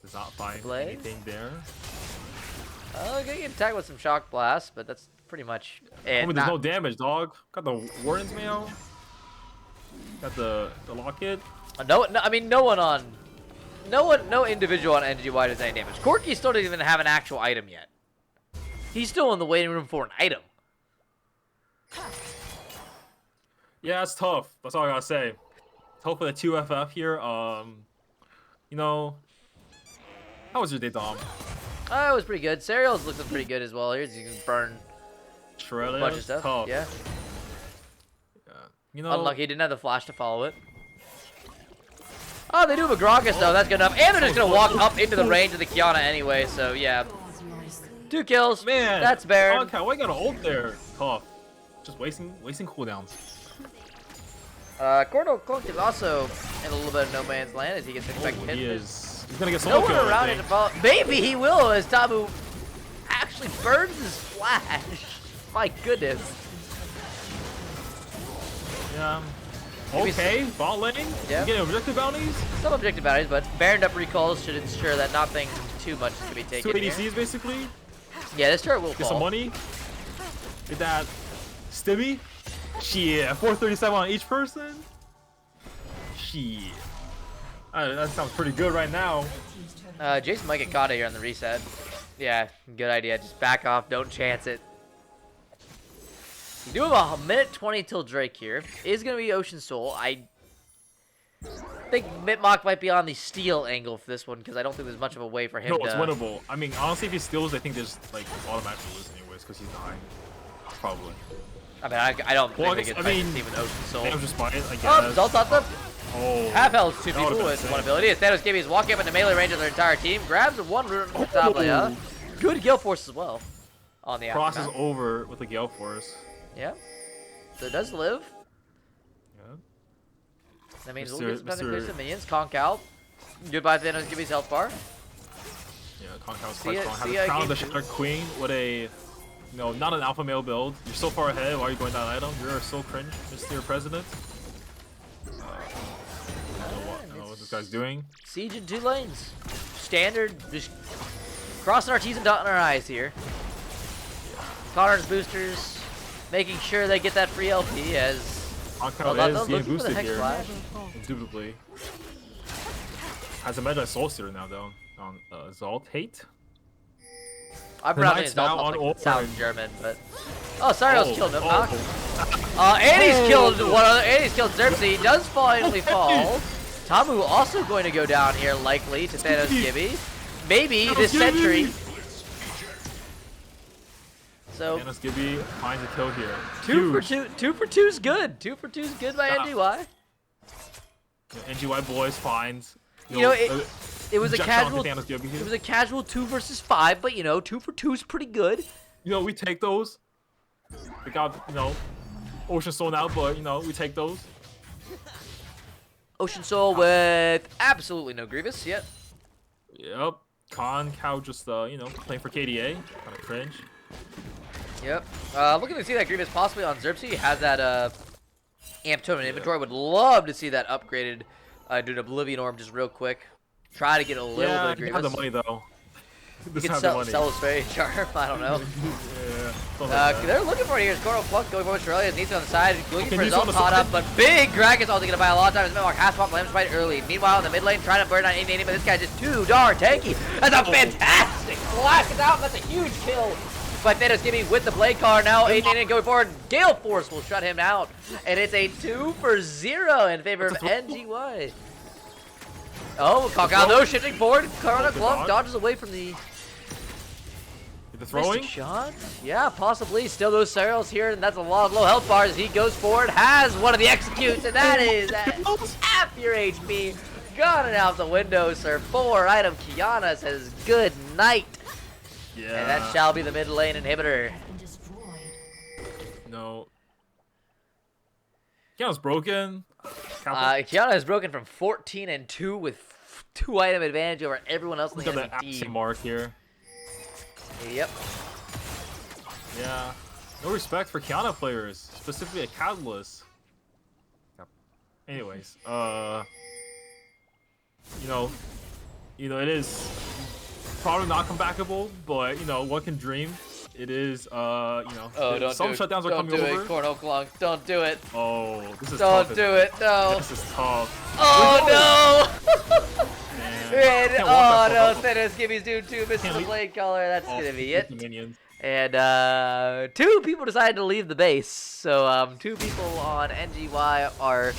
Does not find Blade? anything there. Gonna get attacked with some shock blast, but that's pretty much it. There's no damage, dog. Got the Warden's Mail. Got the locket. No individual on NGY does any damage. Corky still doesn't even have an actual item yet. He's still in the waiting room for an item. Yeah, it's tough. That's all I gotta say. Tough for the 2FF here. You know, how was your day, Dom? Oh, it was pretty good. Serial's looking pretty good as well. Here's you can burn Shredder, a bunch of stuff. tough. Yeah. You know, Unlucky, he didn't have the flash to follow it. Oh, they do have a Gragas though. That's good enough. And they're just gonna walk up into the range of the Kiana anyway. So yeah, 2 kills. man, That's Baron. Okay, why you got an ult there? Tough. Just wasting cooldowns. Cordo Cloak is also in a little bit of no man's land as he gets infected. He is. He's gonna get No solo one kill, I around it to think. follow. Maybe he will as Tabu actually burns his flash. My goodness. Yeah. Maybe Okay, bot lane. Yeah. You getting objective bounties? Some objective bounties, but Baroned up recalls should ensure that nothing too much is to be taken 2 here. ADCs basically. Yeah, this turret will Get fall. some money. Get that stimmy. Shit, 437 on each person. Shit. That sounds pretty good right now. Jason might get caught here on the reset. Yeah, good idea. Just back off. Don't chance it. We do have a minute 20 till Drake here. Is going to be Ocean Soul. I think Mitmock might be on the steal angle for this one because I don't think there's much of a way for him No, to... it's winnable. I mean, honestly, if he steals, I think there's like automatically lose anyways because he's dying. Probably. I mean, I don't Well, think I they get mean, team with Ocean Soul. Thanos just buying it, I guess. Oh, Zalt on them. Oh. Half health, 2 That would've people been with sick. 1 ability. As Thanos Gibby is walking up into melee range of their entire team. Grabs 1 rune from the top layer. Good Gale Force as well on the Crosses aftermath. over with the Gale Force. Yeah. So it does live. Yeah. That means Mr. we'll get some time to clear Mr. some minions. Concal. Goodbye, Thanos Gibby's health bar. Yeah, Concal is See quite ya- strong. see Has ya crowned the game two. Shatter Queen with a, not an alpha male build. You're so far ahead. Why are you going down item? You're so cringe, Mr. President. I don't know what this guy's doing. Siege in 2 lanes. Standard, just crossing our T's and dotting our I's here. Connor's boosters, making sure they get that free LP as... Concal they're is getting looking for the boosted Hex here. Flash. Indubitably. Has a Magi Soul Stealer now though. On Zalt Hate. I'm pronouncing Knight's it now Zalt on like Orange. it sounds German, but... Oh, Sariel's killed him. Oh. And he's Oh. killed one other. And he's killed Xerxes. He does finally fall. Tamu also going to go down here, likely, to Thanos Gibby. maybe this century. So Thanos Gibby finds a kill here. two for Huge. two. 2 for 2's good. 2 for 2's good by NGY. NGY boys finds. You know, it was a injection onto casual. Thanos Gibby here. It was a casual 2 versus 5, but you know, 2 for 2's pretty good. You know, we take those. We got, you know, Ocean Soul now, but, you know, we take those. Ocean Soul with absolutely no Grievous yet. Yep. Concal just, you know, playing for KDA. Kind of cringe. Yep. Looking to see that Grievous possibly on Xerxes. He has that Amp Totem in inventory. Would love to see that upgraded. Do an Oblivion Orb just real quick. Try to get a little bit of You Grievous. have the money, though. You can sell his fairy charm. I don't know. Yeah. They're looking for it here. Coral Pluck going for Australia. Needs on the side. Looking Okay, for his Needs own on the pot side. up. But big Gragas also going to buy a lot of time. His Midlock has pop Lamb's fight early. Meanwhile, in the mid lane, trying to burn on 880, but this guy's just too darn tanky. That's a fantastic flash. It's out. That's a huge kill. But Thanos Gibby with the blade card now. 880 going forward. Gale Force will shut him out. And it's a 2 for 0 in favor of NGY. Oh, Concal though shifting forward. Corona Clunk dodges away from the throwing shot. Yeah, possibly. Still those cereals here, and that's a lot of low health bars. He goes forward, has one of the executes, and that is half your HP. Got it out the window, sir. 4 item. Kiana says good night. Yeah. And that shall be the mid lane inhibitor. No. Kiana's broken. Kiana is broken from 14 and 2 with 2 item advantage over everyone else in the Got the enemy accuracy team. mark here. Yep. Yeah. No respect for Kiana players, specifically a Catalyst. Anyways, you know, it is probably not comebackable, but you know, one can dream. It is, you know, Oh, some shutdowns are coming over. Don't do it, Corno Clunk. Don't do it. Oh, this is Don't tough. do it. No. This is tough. Oh, no. Man. And, Can't oh walk no, that Thanos Gibby's doing 2, misses Can't the leave- blade collar. That's Oh, gonna be with it. the minions. And 2 people decided to leave the base. So 2 people on NGY are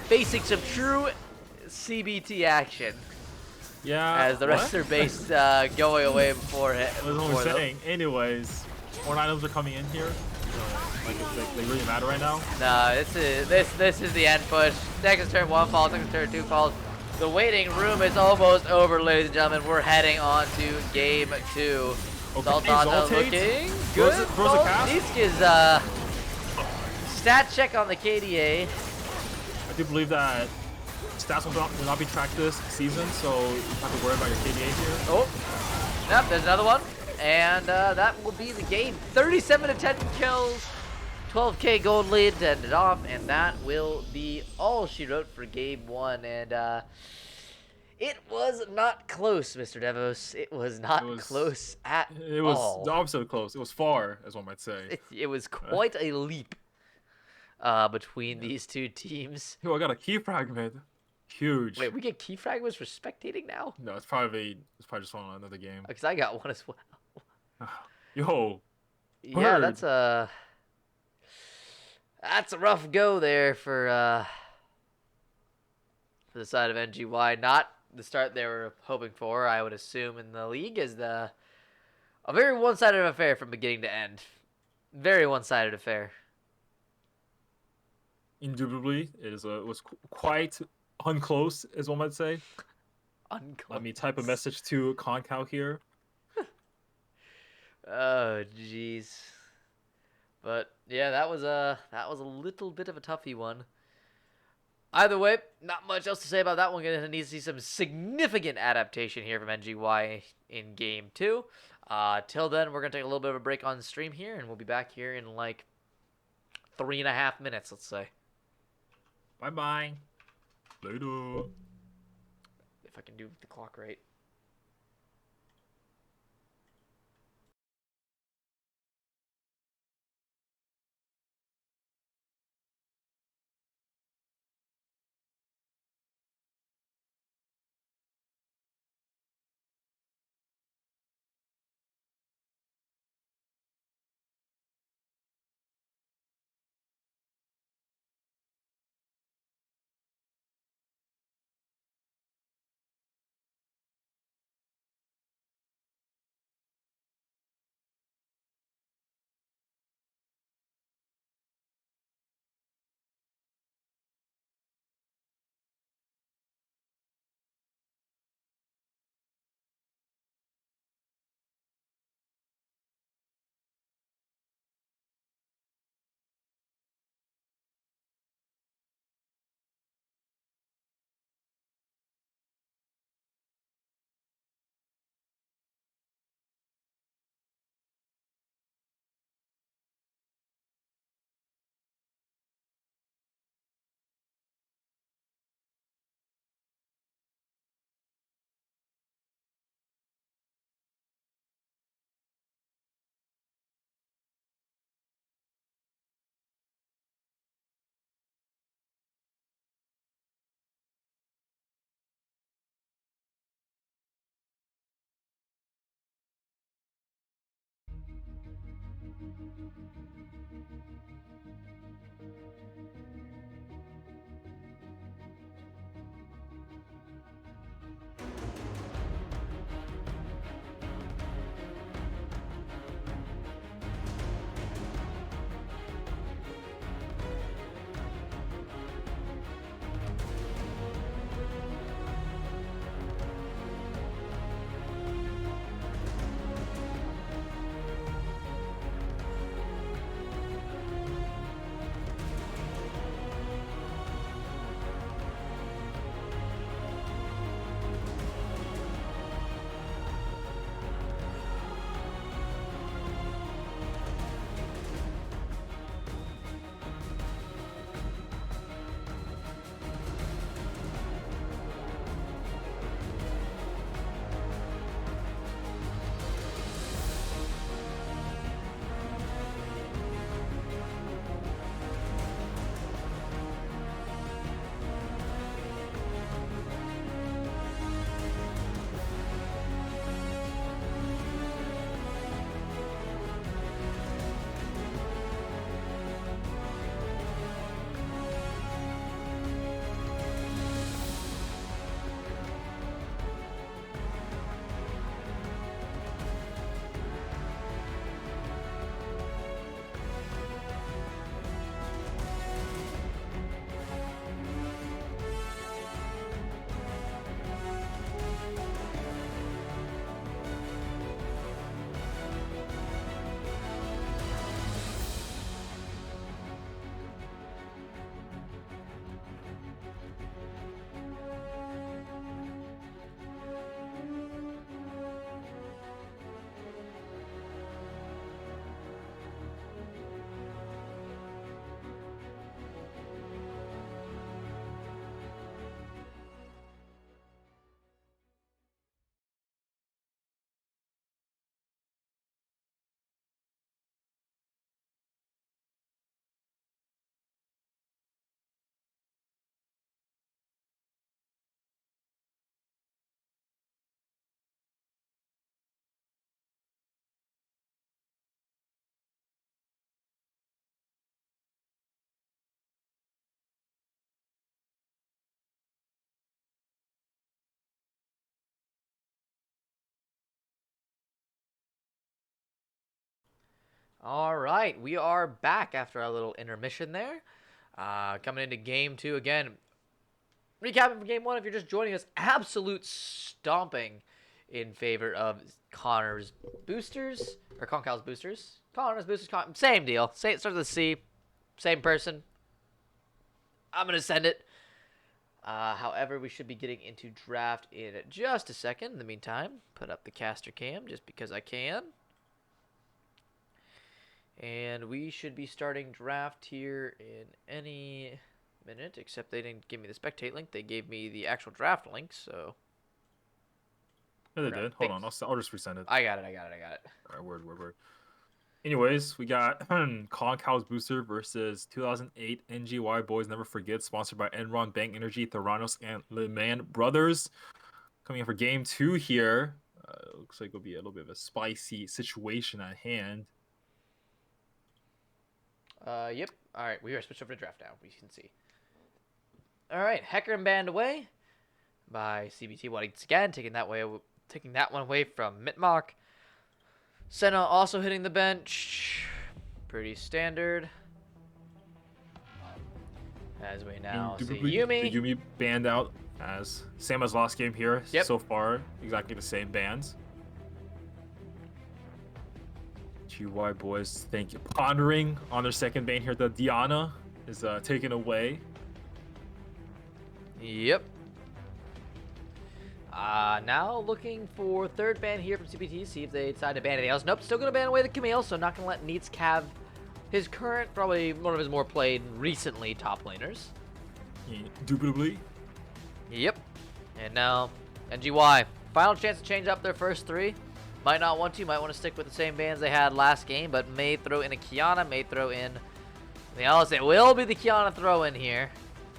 facing some true CBT action. Yeah. As the rest of their base going away before it. That's what we're saying. Anyways, more items are coming in here. Like they really matter right now. No, this is the end push. Next turn 1 falls, next turn 2 falls. The waiting room is almost over, ladies and gentlemen. We're heading on to game 2. Okay, Sultana Exaltate. looking good. Throws a cast. Niska's stat check on the KDA. I do believe that stats will not be tracked this season, so you don't have to worry about your KDA here. Oh, yep, there's another one. And that will be the game. 37 to 10 kills, 12k gold lead to end it off, and that will be all she wrote for game 1. And it was not close, Mr. Devos. It was not close at all. It was the opposite of close. It was far, as one might say. It was quite a leap between these 2 teams. Yo, I got a key fragment. Huge. Wait, we get key fragments for spectating now? No, it's probably just on another game. Because I got one as well. Yo. Yeah, Bird. that's a rough go there for the side of NGY. Not the start they were hoping for, I would assume, in the league, as a very one-sided affair from beginning to end. Very one-sided affair. Indubitably, it was quite unclose, as one might say. Let me type a message to Concal here. Oh, jeez. But yeah, that was a little bit of a toughy one. Either way, not much else to say about that one. Gonna need to see some significant adaptation here from NGY in game 2. Till then, we're gonna take a little bit of a break on stream here, and we'll be back here in like 3.5 minutes, let's say. Bye-bye. Later. If I can do the clock right. All right, we are back after a little intermission there. Coming into game two again. Recapping for game one, if you're just joining us, absolute stomping in favor of Connor's boosters, or Concal's boosters. Connor's boosters, same deal. Same, starts with a C, same person. I'm going to send it. However, we should be getting into draft in just a second. In the meantime, put up the caster cam just because I can. And we should be starting draft here in any minute, except they didn't give me the spectate link. They gave me the actual draft link, so. Yeah, they did. Hold on, I'll just resend it. I got it. All right, word. Anyways, we got Concal's booster versus 2008 NGY Boys Never Forget, sponsored by Enron, Bank Energy, Theranos, and Le Mans Brothers. Coming in for game two here. Looks like it'll be a little bit of a spicy situation at hand. Yep. All right, we are switched over to draft now. We can see. All right, Hecker and Band away by CBT once again, taking that one away from Mitmark. Senna also hitting the bench. Pretty standard. As we now see Yumi. Yumi banned out as same as last game here. Yep. So far, exactly the same bans. GY Boys, thank you. Pondering on their second ban here. The Diana is taken away. Yep. Now looking for third ban here from CBT. See if they decide to ban anything else. Nope, still going to ban away the Camille, so not going to let Neats have his current, probably one of his more played recently top laners. Indubitably. Yep. And now, NGY. Final chance to change up their first three. Might not want to. Might want to stick with the same bans they had last game, but may throw in a Kiana, may throw in the else. It will be the Kiana throw in here.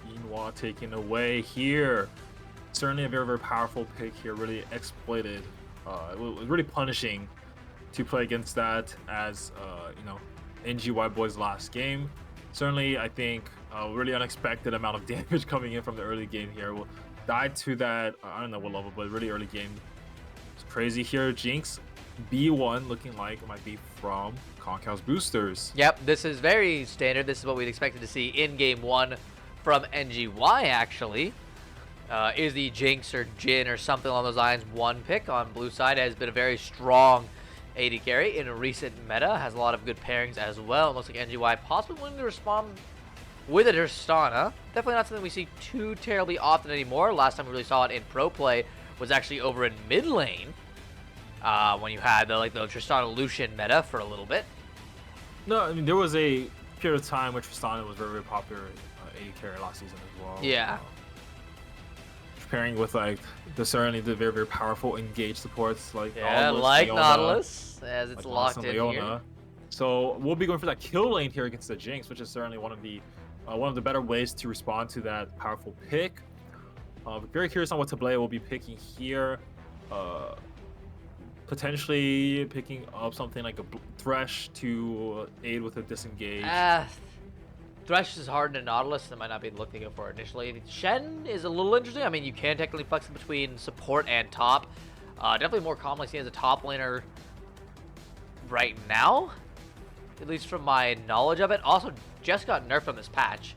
Yinhua taken away here. Certainly a very, very powerful pick here. Really exploited. It was really punishing to play against that as you know, NGY boys last game. Certainly, I think a really unexpected amount of damage coming in from the early game here. We'll dive to that. I don't know what level, but really early game. It's crazy here. Jinx B1 looking like it might be from Concal's boosters. Yep, this is very standard. This is what we'd expected to see in game 1 from NGY, actually. Is the Jinx or Jin or something along those lines one pick on blue side. Has been a very strong AD carry in a recent meta. Has a lot of good pairings as well. It looks like NGY possibly willing to respond with a Tristana. Definitely not something we see too terribly often anymore. Last time we really saw it in pro play was actually over in mid lane. When you had the Tristana Lucian meta for a little bit. No, I mean there was a period of time where Tristana was very, very popular AD carry last season as well. Yeah. Pairing with certainly the very, very powerful engage supports like like Leona, Nautilus as it's like locked in Leona. here. So we'll be going for that kill lane here against the Jinx, which is certainly one of the better ways to respond to that powerful pick. Very curious on what Tableau will be picking here. Potentially picking up something like a Thresh to aid with a disengage. Thresh is hard in Nautilus, that might not be the look they go for initially. Shen is a little interesting. I mean, you can technically flex it between support and top. Definitely more commonly seen as a top laner right now, at least from my knowledge of it. Also, just got nerfed on this patch.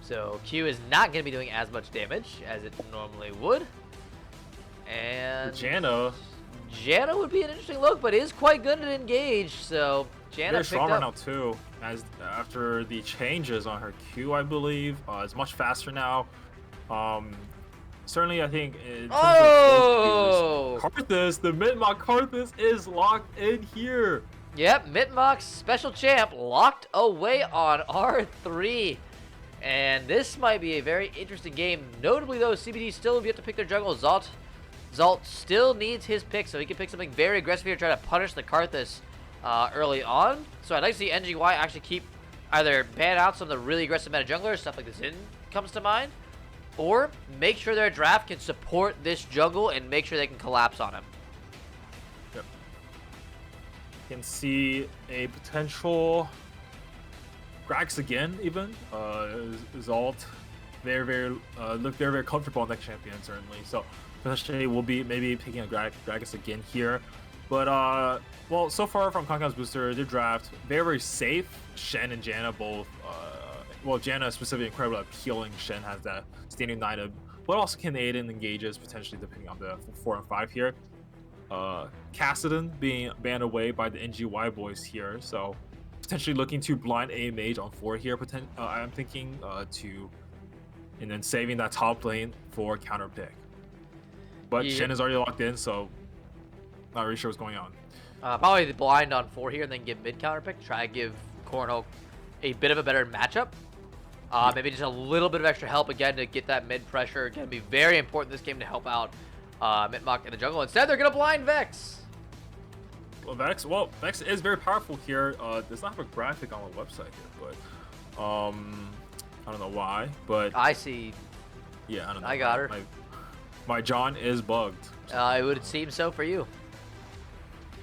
So Q is not going to be doing as much damage as it normally would. And Janna would be an interesting look, but is quite good at engage. So Janna very strong right up. now too. As after the changes on her Q, I believe it's much faster now. Certainly, I think. In terms of Karthus, the Mid-Mach Karthus is locked in here. Yep, Mid-Mach's special champ locked away on R3. And this might be a very interesting game. Notably, though, CBT still have yet to pick their jungle. Zalt still needs his pick, so he can pick something very aggressive here to try to punish the Karthus early on. So I'd like to see NGY actually keep either ban out some of the really aggressive meta junglers, stuff like the Xin comes to mind, or make sure their draft can support this jungle and make sure they can collapse on him. Yep. Can see a potential Grax again, even. Zalt look very, very comfortable on that champion, certainly. So potentially we'll be maybe picking a Gragas again here. But well, so far from Concal's booster, their draft very, very safe. Shen and Janna both. Well, Janna specifically incredible at healing. Shen has that standing item, but also can aid in engages potentially depending on the 4 and 5 here. Kassadin being banned away by the NGY boys here, so potentially looking to blind a mage on 4 here. I'm thinking and then saving that top lane for counter pick. But Shen is already locked in, so not really sure what's going on. Probably the blind on 4 here and then give mid counter pick. Try to give Cornhole a bit of a better matchup. Maybe just a little bit of extra help again to get that mid pressure. Again, be very important this game to help out Mid-Mach in the jungle. Instead, they're going to blind Vex. Well, Vex is very powerful here. Does not have a graphic on the website here, but I don't know why. But I see. Yeah, I don't know. I got her. My John is bugged. It would seem so for you.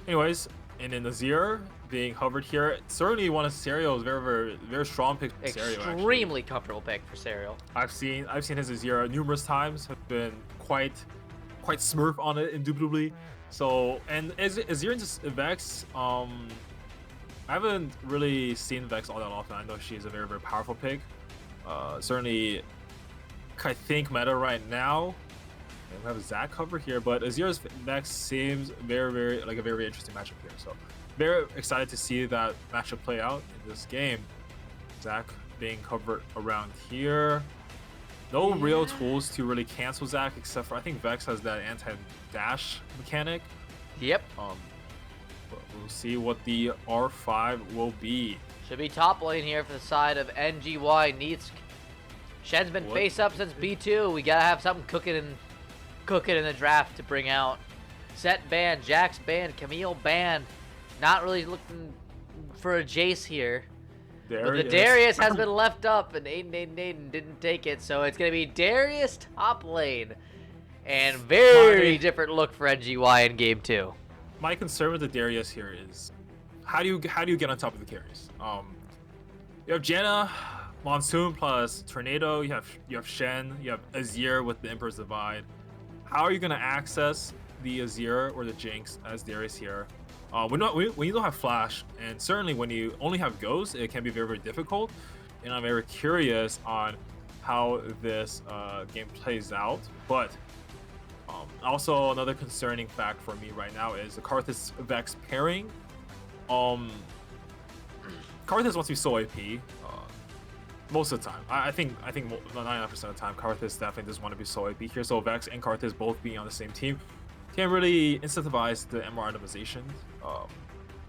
Anyways, and then Azir being hovered here. Certainly one of Serial's very, very, very strong picks for Serial. Extremely comfortable pick for Serial. I've seen his Azir numerous times. Have been quite smurf on it, indubitably. So, and Azir and Vex, I haven't really seen Vex all that often. I know she's a very, very powerful pick. Certainly, I think meta right now. We have a Zac cover here, but Azir's Vex seems very, very like a very interesting matchup here. So, very excited to see that matchup play out in this game. Zac being covered around here. No real tools to really cancel Zac, except for I think Vex has that anti-dash mechanic. Yep. But we'll see what the R5 will be. Should be top lane here for the side of NGY. Shen's been face up since B2. We gotta have something cooking in the draft to bring out. Set banned, Jax banned, Camille banned. Not really looking for a Jace here. But the Darius has been left up, and Aiden didn't take it, so it's going to be Darius top lane. And very different look for NGY in game 2. my concern with the Darius here is how do you get on top of the carries? You have Janna, Monsoon plus Tornado. You have Shen. You have Azir with the Emperor's Divide. How are you gonna access the Azir or the Jinx as Darius here? When you don't have Flash, and certainly when you only have Ghost, it can be very, very difficult. And I'm very curious on how this game plays out. But also another concerning fact for me right now is the Karthus Vex pairing. Karthus wants to be so AP most of the time. I think 99% of the time Karthus definitely doesn't want to be so AP here. So Vex and Karthus both being on the same team can really incentivize the MR randomization,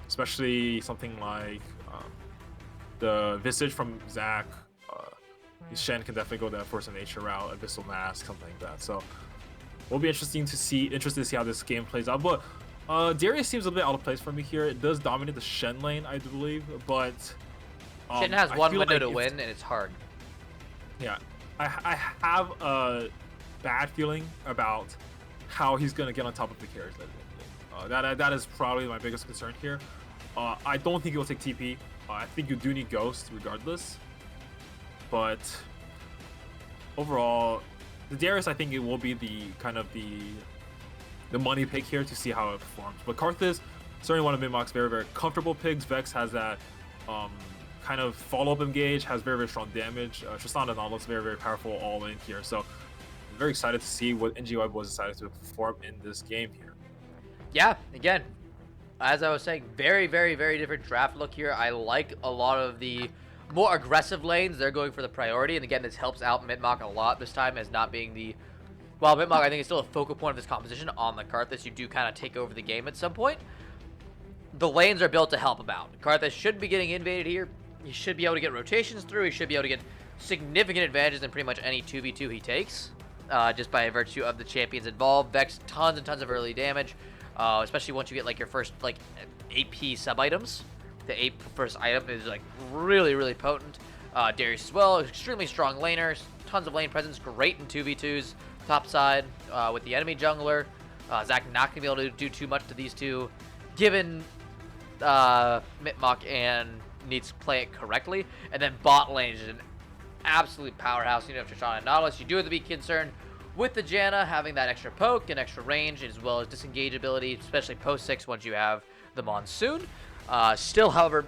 especially something like the Visage from Zac. Shen can definitely go that Force of Nature route, Abyssal Mask, something like that. So will be interested to see how this game plays out. But Darius seems a bit out of place for me here. It does dominate the Shen lane, I do believe, but Shen has one window like to win, and it's hard. Yeah, I have a bad feeling about how he's gonna get on top of the carries lately. That is probably my biggest concern here. I don't think he will take TP. I think you do need Ghost regardless, but overall, the Darius, I think it will be the kind of the money pick here to see how it performs. But Karthus, certainly one of Mid-Mock's very, very comfortable picks. Vex has that kind of follow-up engage, has very, very strong damage. Tristan and Nautilus very, very powerful all in here. So I'm very excited to see what NGY Boys decided to perform in this game here. Yeah, again, as I was saying, very, very, very different draft look here. I like a lot of the more aggressive lanes. They're going for the priority, and again, this helps out Mid-Mock a lot this time as not being the... While Mid-Mock, I think, is still a focal point of this composition on the Karthus, you do kind of take over the game at some point. The lanes are built to help him out. Karthus should be getting invaded here. He should be able to get rotations through. He should be able to get significant advantages in pretty much any 2v2 he takes, just by virtue of the champions involved. Vex, tons and tons of early damage, especially once you get like your first like AP sub items. The first item is like really, really potent. Darius as well, extremely strong laner, tons of lane presence, great in 2v2s, top side with the enemy jungler. Zac not gonna be able to do too much to these two, given Mid-Mock and needs to play it correctly. And then bot lane is an absolute powerhouse. You know, if you're trying Nautilus, you do have to be concerned with the Janna having that extra poke and extra range, as well as disengage ability, especially post 6 once you have the Monsoon. Still, however,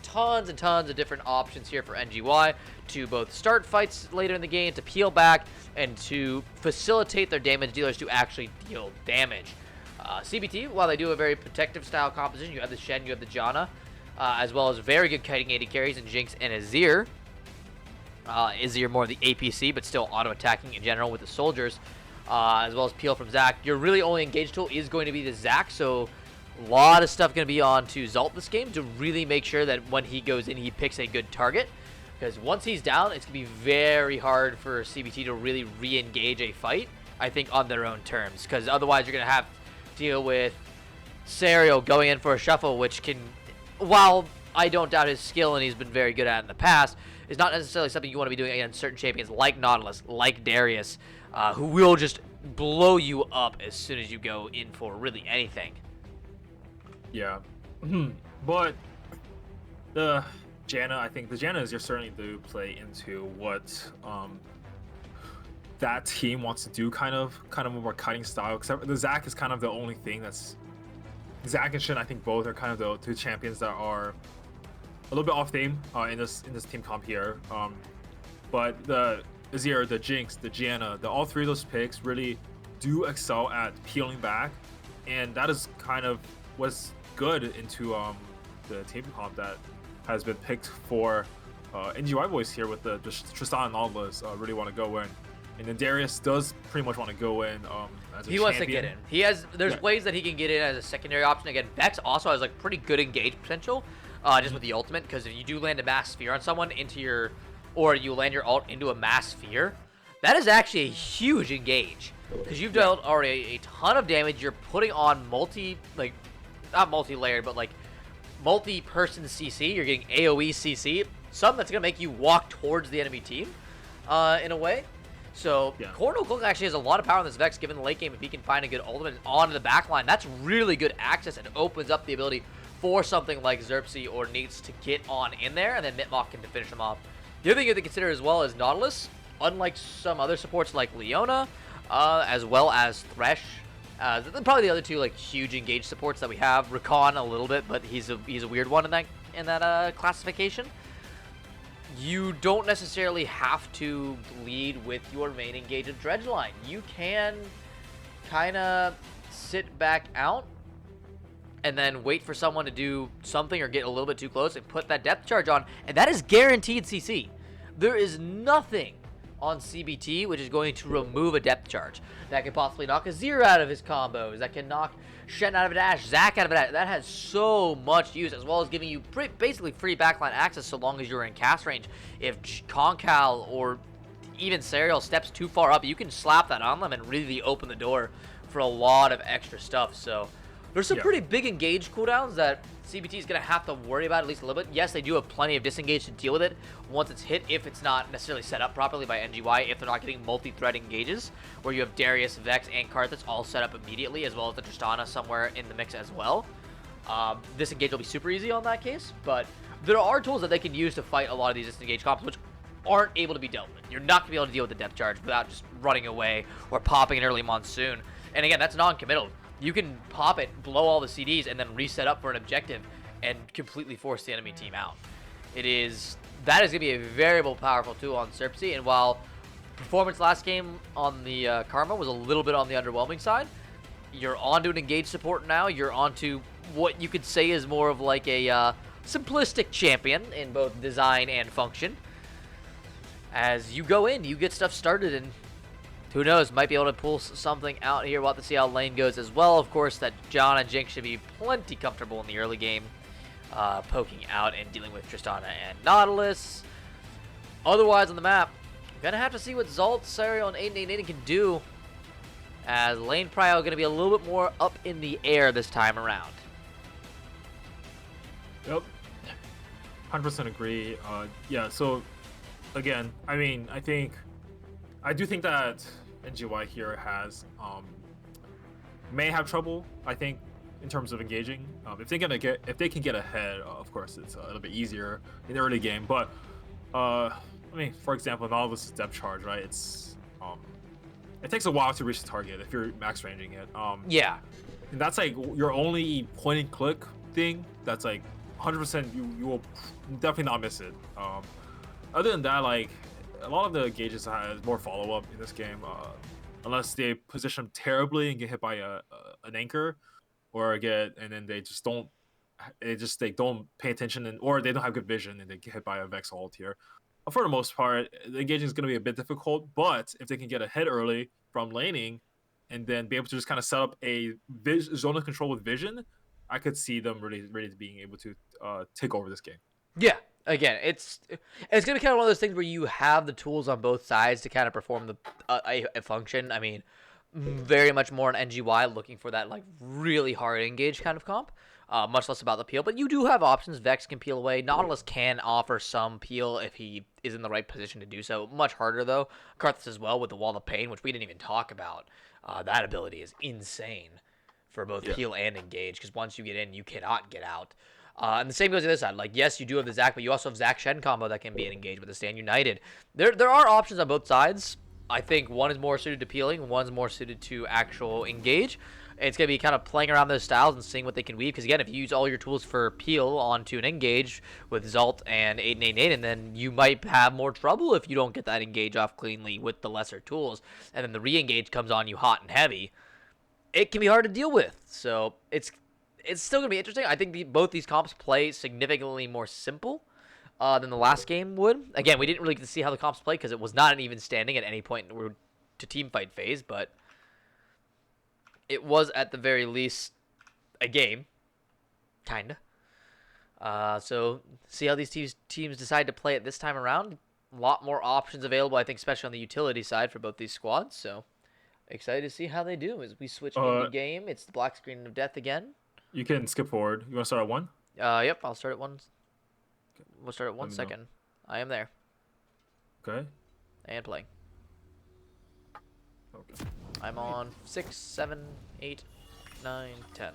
tons and tons of different options here for NGY to both start fights later in the game, to peel back, and to facilitate their damage dealers to actually deal damage. CBT, while they do a very protective style composition, you have the Shen, you have the Janna, as well as very good kiting AD carries in Jinx and Azir. Azir more of the APC, but still auto-attacking in general with the soldiers, as well as peel from Zac. Your really only engage tool is going to be the Zac, so a lot of stuff going to be on to Zalt this game to really make sure that when he goes in, he picks a good target. Because once he's down, it's going to be very hard for CBT to really re-engage a fight, I think, on their own terms. Because otherwise, you're going to have to deal with Serio going in for a shuffle, which can, while I don't doubt his skill and he's been very good at it in the past, is not necessarily something you want to be doing against certain champions like Nautilus, like Darius, who will just blow you up as soon as you go in for really anything. Yeah, but the Janna, I think the Janna is certainly to play into what that team wants to do, kind of a more cutting style. Except the Zac is kind of the only thing that's Zac and Shen. I think both are kind of the two champions that are a little bit off theme in this team comp here. But the Azir, the Jinx, the Janna, all three of those picks really do excel at peeling back, and that is kind of what's good into the team comp that has been picked for NGY Boys here with the Tristan and Nautilus really want to go in. And then Darius does pretty much want to go in as a champion. Wants to get in. There's ways that he can get in as a secondary option. Again, Vex also has like pretty good engage potential just with the ultimate, because if you do land a mass sphere on someone or you land your ult into a mass sphere, that is actually a huge engage. Because you've dealt already a ton of damage. You're putting on not multi-layered, but like multi-person CC. You're getting AoE CC. Something that's going to make you walk towards the enemy team in a way. So Yeah. Concal actually has a lot of power in this Vex, given the late game. If he can find a good ultimate onto the back line, that's really good access and opens up the ability for something like Xerxes or Neats to get on in there, and then Mitmok can finish him off. The other thing you have to consider as well is Nautilus, unlike some other supports like Leona, as well as Thresh, probably the other two like huge engaged supports that we have. Rakan a little bit, but he's a weird one in that classification. You don't necessarily have to lead with your main engage of Dredgeline. You can kind of sit back out and then wait for someone to do something or get a little bit too close and put that depth charge on, and that is guaranteed CC. There is nothing on CBT which is going to remove a depth charge. That could possibly knock Azir out of his combos, that can knock Shen out of a dash, Zac out of a dash. That has so much use, as well as giving you basically free backline access so long as you're in cast range. If Concal or even Serial steps too far up, you can slap that on them and really open the door for a lot of extra stuff. So there's some pretty big engage cooldowns that CBT is going to have to worry about at least a little bit. Yes, they do have plenty of disengage to deal with it once it's hit, if it's not necessarily set up properly by NGY, if they're not getting multi-thread engages, where you have Darius, Vex, and Karthus all set up immediately, as well as the Tristana somewhere in the mix as well. This engage will be super easy on that case, but there are tools that they can use to fight a lot of these disengage comps, which aren't able to be dealt with. You're not going to be able to deal with the depth charge without just running away or popping an early monsoon. And again, that's non-committal. You can pop it, blow all the CDs, and then reset up for an objective and completely force the enemy team out. That is going to be a very powerful tool on Xerxes, and while performance last game on the Karma was a little bit on the underwhelming side, you're onto an engage support now. You're onto what you could say is more of like a simplistic champion in both design and function. As you go in, you get stuff started, and who knows, might be able to pull something out here. We'll have to see how lane goes as well. Of course, that John and Jinx should be plenty comfortable in the early game, poking out and dealing with Tristana and Nautilus. Otherwise on the map, gonna have to see what Zalt, Serial, and 888 can do, as lane prio going to be a little bit more up in the air this time around. Yep. 100% agree. Yeah, so again, I mean, I do think that NGY here has may have trouble, I think, in terms of engaging. If they can get ahead, of course it's a little bit easier in the early game. But I mean, for example, Nautilus' depth charge, right? It takes a while to reach the target if you're max ranging it. Yeah. And that's like your only point and click thing. That's like 100%. You will definitely not miss it. Other than that, like, a lot of the gauges has more follow-up in this game, unless they position them terribly and get hit by an anchor, and then they don't pay attention, or they don't have good vision and they get hit by a Vex ult here. For the most part, the engaging is going to be a bit difficult, but if they can get ahead early from laning and then be able to just kind of set up a zone of control with vision, I could see them really being able to take over this game. Yeah. Again, it's gonna be kind of one of those things where you have the tools on both sides to kind of perform a function. I mean, very much more on NGY looking for that like really hard engage kind of comp, much less about the peel. But you do have options. Vex can peel away. Nautilus can offer some peel if he is in the right position to do so. Much harder though. Karthus as well with the Wall of Pain, which we didn't even talk about. That ability is insane for both peel and engage, because once you get in, you cannot get out. And the same goes to the other side. Like, yes, you do have the Zac, but you also have Zac Shen combo that can be an engage with the Stand United. There are options on both sides. I think one is more suited to peeling, one's more suited to actual engage. It's going to be kind of playing around those styles and seeing what they can weave. Because, again, if you use all your tools for peel onto an engage with Zalt and 888, and then you might have more trouble if you don't get that engage off cleanly with the lesser tools. And then the re-engage comes on you hot and heavy. It can be hard to deal with. So it's still going to be interesting. I think both these comps play significantly more simple than the last game would. Again, we didn't really get to see how the comps play because it was not an even standing at any point to team fight phase, but it was at the very least a game. Kinda. So see how these teams decide to play it this time around. A lot more options available, I think, especially on the utility side for both these squads. So excited to see how they do as we switch into game. It's the black screen of death again. You can skip forward. You want to start at 1? Yep, I'll start at 1. We'll start at 1 second. I am there. Okay. And playing. Okay. I'm on 6, 7, 8, 9, 10.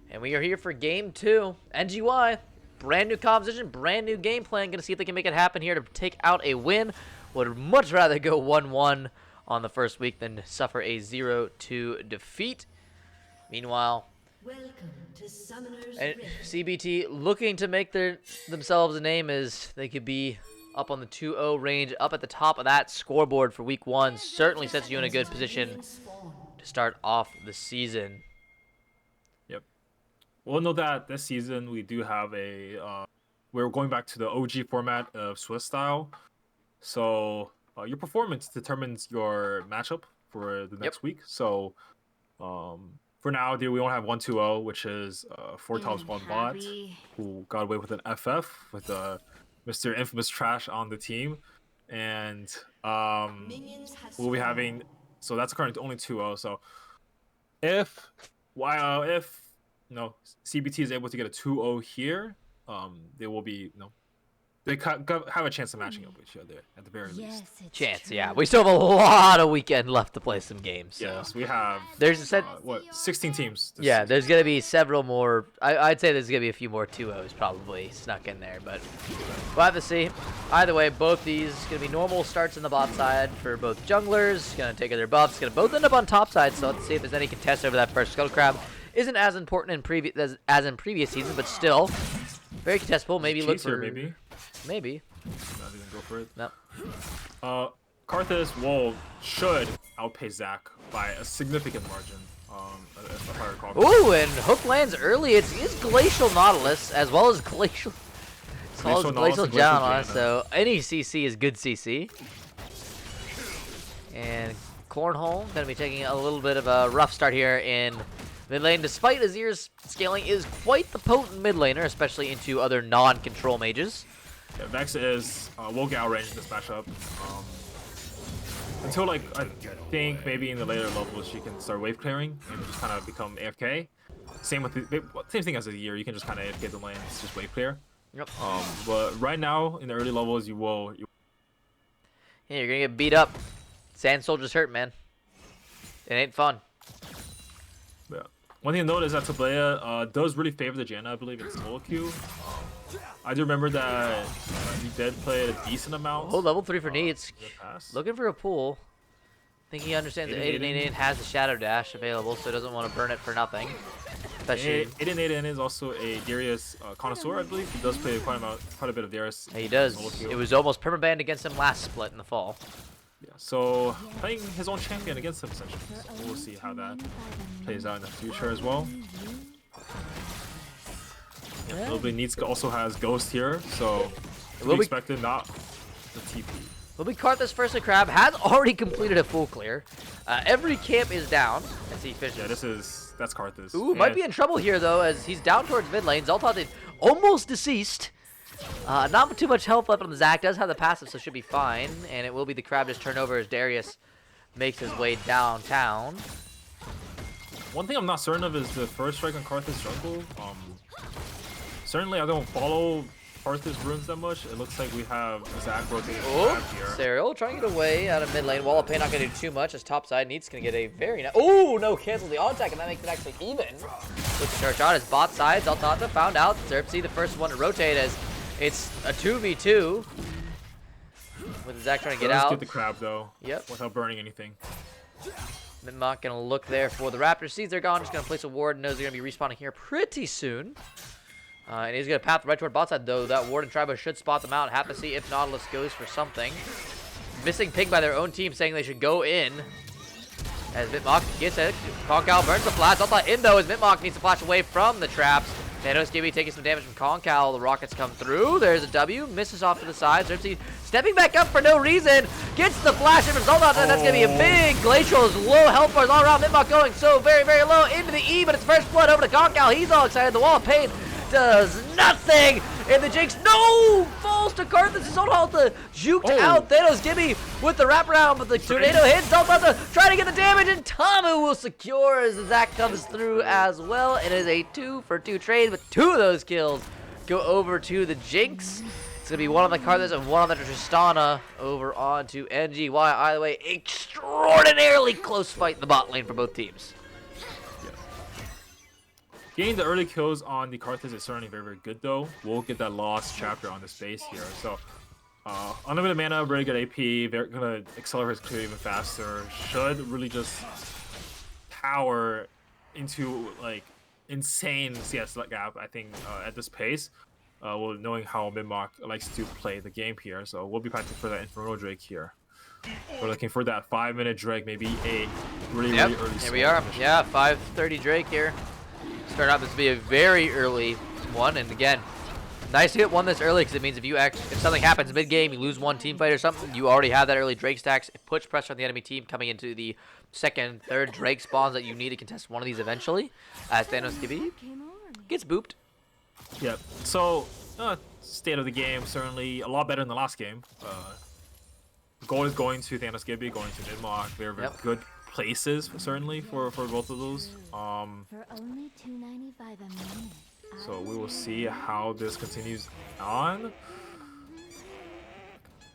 And we are here for game 2. NGY, brand new composition, brand new game plan. Gonna see if they can make it happen here to take out a win. Would much rather go 1-1 on the first week than suffer a 0-2 defeat. Meanwhile, Welcome to Summoner's and Rift. CBT looking to make themselves a name as they could be up on the 2-0 range, up at the top of that scoreboard for week 1. Certainly sets you in a good position to start off the season. Yep. We'll know that this season we do have we're going back to the OG format of Swiss style. So your performance determines your matchup for the next week. So for now, we only have 1-2-0, which is 4x1 bot who got away with an FF with Mr. Infamous Trash on the team. And we'll be having, so that's currently only 2-0. So if CBT is able to get a 2-0 here, they will be, they have a chance of matching up with each other at the very least. Chance, yeah. We still have a lot of weekend left to play some games. So. Yes, we have. There's a set. 16 teams. Yeah, there's gonna be several more. I'd say there's gonna be a few more 2-0s probably snuck in there, but we'll have to see. Either way, both these gonna be normal starts in the bot side for both junglers. Gonna take their buffs. Gonna both end up on top side. So let's see if there's any contest over that first Scuttle Crab. Isn't as important as in previous seasons, but still very contestable. Maybe look for maybe. Not even go for it. No. Karthus should outpace Zach by a significant margin. If I recall. Ooh, and hook lands early. It's Glacial Nautilus as well as Glacial Janna. So any CC is good CC. And Cornhole gonna be taking a little bit of a rough start here in mid lane, despite Azir's scaling is quite the potent mid laner, especially into other non-control mages. Yeah, Vex will get outranged in this matchup. Until I think maybe in the later levels she can start wave clearing and just kind of become AFK. Same thing as a year. You can just kind of AFK the lane. It's just wave clear. Yep. But right now in the early levels, yeah, you're gonna get beat up. Sand Soldier's hurt, man. It ain't fun. Yeah. One thing to note is that Tablea does really favor the Janna, I believe, in solo queue. I do remember that he did play a decent amount. Oh, level 3 for Needs. Looking for a pool. I think he understands that 888 has the Shadow Dash available, so he doesn't want to burn it for nothing. Especially 888 is also a Darius connoisseur, I believe. He does play quite a bit of Darius. He does. It was almost permabanned against him last split in the fall. Yeah, so playing his own champion against him, essentially. So we'll see how that plays out in the future as well. Yeah, a little bit Needs also has Ghost here, so we expected not the TP. Will be Karthus first to Crab has already completed a full clear. Every camp is down as he fishes. Yeah, that's Karthus. Ooh, might be in trouble here though, as he's down towards mid lane. Zoltan almost deceased. Not too much health left on the Zac. Does have the passive, so should be fine. And it will be the Crab just turn over as Darius makes his way downtown. One thing I'm not certain of is the first strike on Karthus jungle. Certainly, I don't follow Karthus runes that much. It looks like we have Zac rotating here. Serial trying to get away out of mid lane. Wall of Pain not going to do too much as top side Needs going to get a very nice. Oh, no, cancel the on attack, and that makes it actually even. With the charge on his bot side, Zaltata found out. Xerxes the first one to rotate as it's a 2v2. With Zac trying to get out. Get the Crab though. Yep. Without burning anything. Minmok going to look there for the Raptors. Sees they're gone. Just going to place a ward. Knows they're going to be respawning here pretty soon. And he's going to path right toward bot side, though. That ward and Tribo should spot them out. Have to see if Nautilus goes for something. Missing ping by their own team, saying they should go in. As Minmok gets it. Concal burns the flash. Zalta in, though, as Minmok needs to flash away from the traps. Thanos Gibby taking some damage from Concal. The rockets come through. There's a W. Misses off to the side. Xerxes stepping back up for no reason. Gets the flash in from Zoltan. That's going to be a big Glacial's low health bars all around. Minmok going so very, very low into the E, but it's first blood over to Concal. He's all excited. The Wall of Pain does nothing. And the Jinx, no! Falls to Karthus. His own Halta juked out. Thanos Gibby with the wraparound, but the tornado hits. Zoltan trying to get the damage, and Tamu will secure as Zac comes through as well. It is a 2-for-2 trade, but 2 of those kills go over to the Jinx. It's going to be one on the Karthus and one on the Tristana over onto NGY. Either way, extraordinarily close fight in the bot lane for both teams. Getting the early kills on the Karthus is certainly very, very good, though. We'll get that lost chapter on this base here. So, unlimited mana, very good AP. They're going to accelerate his clear even faster. Should really just power into, like, insane CS gap, I think, at this pace. Well, knowing how Mid-Mach likes to play the game here. So, we'll be practicing for that Inferno Drake here. We're looking for that 5-minute Drake, maybe a really early. Here we are. Yeah, 5:30 Drake here. Start out this to be a very early one, and again, nice to get one this early because it means if something happens mid game, you lose one team fight or something, you already have that early Drake stacks. It puts pressure on the enemy team coming into the second, third Drake spawns that you need to contest one of these eventually. As Thanos CBT gets booped. Yep. So state of the game certainly a lot better than the last game. Goal is going to Thanos Gibby, going to Mid-Mach. Very good places certainly for both of those. For only $2.95 a minute. So we will see how this continues on.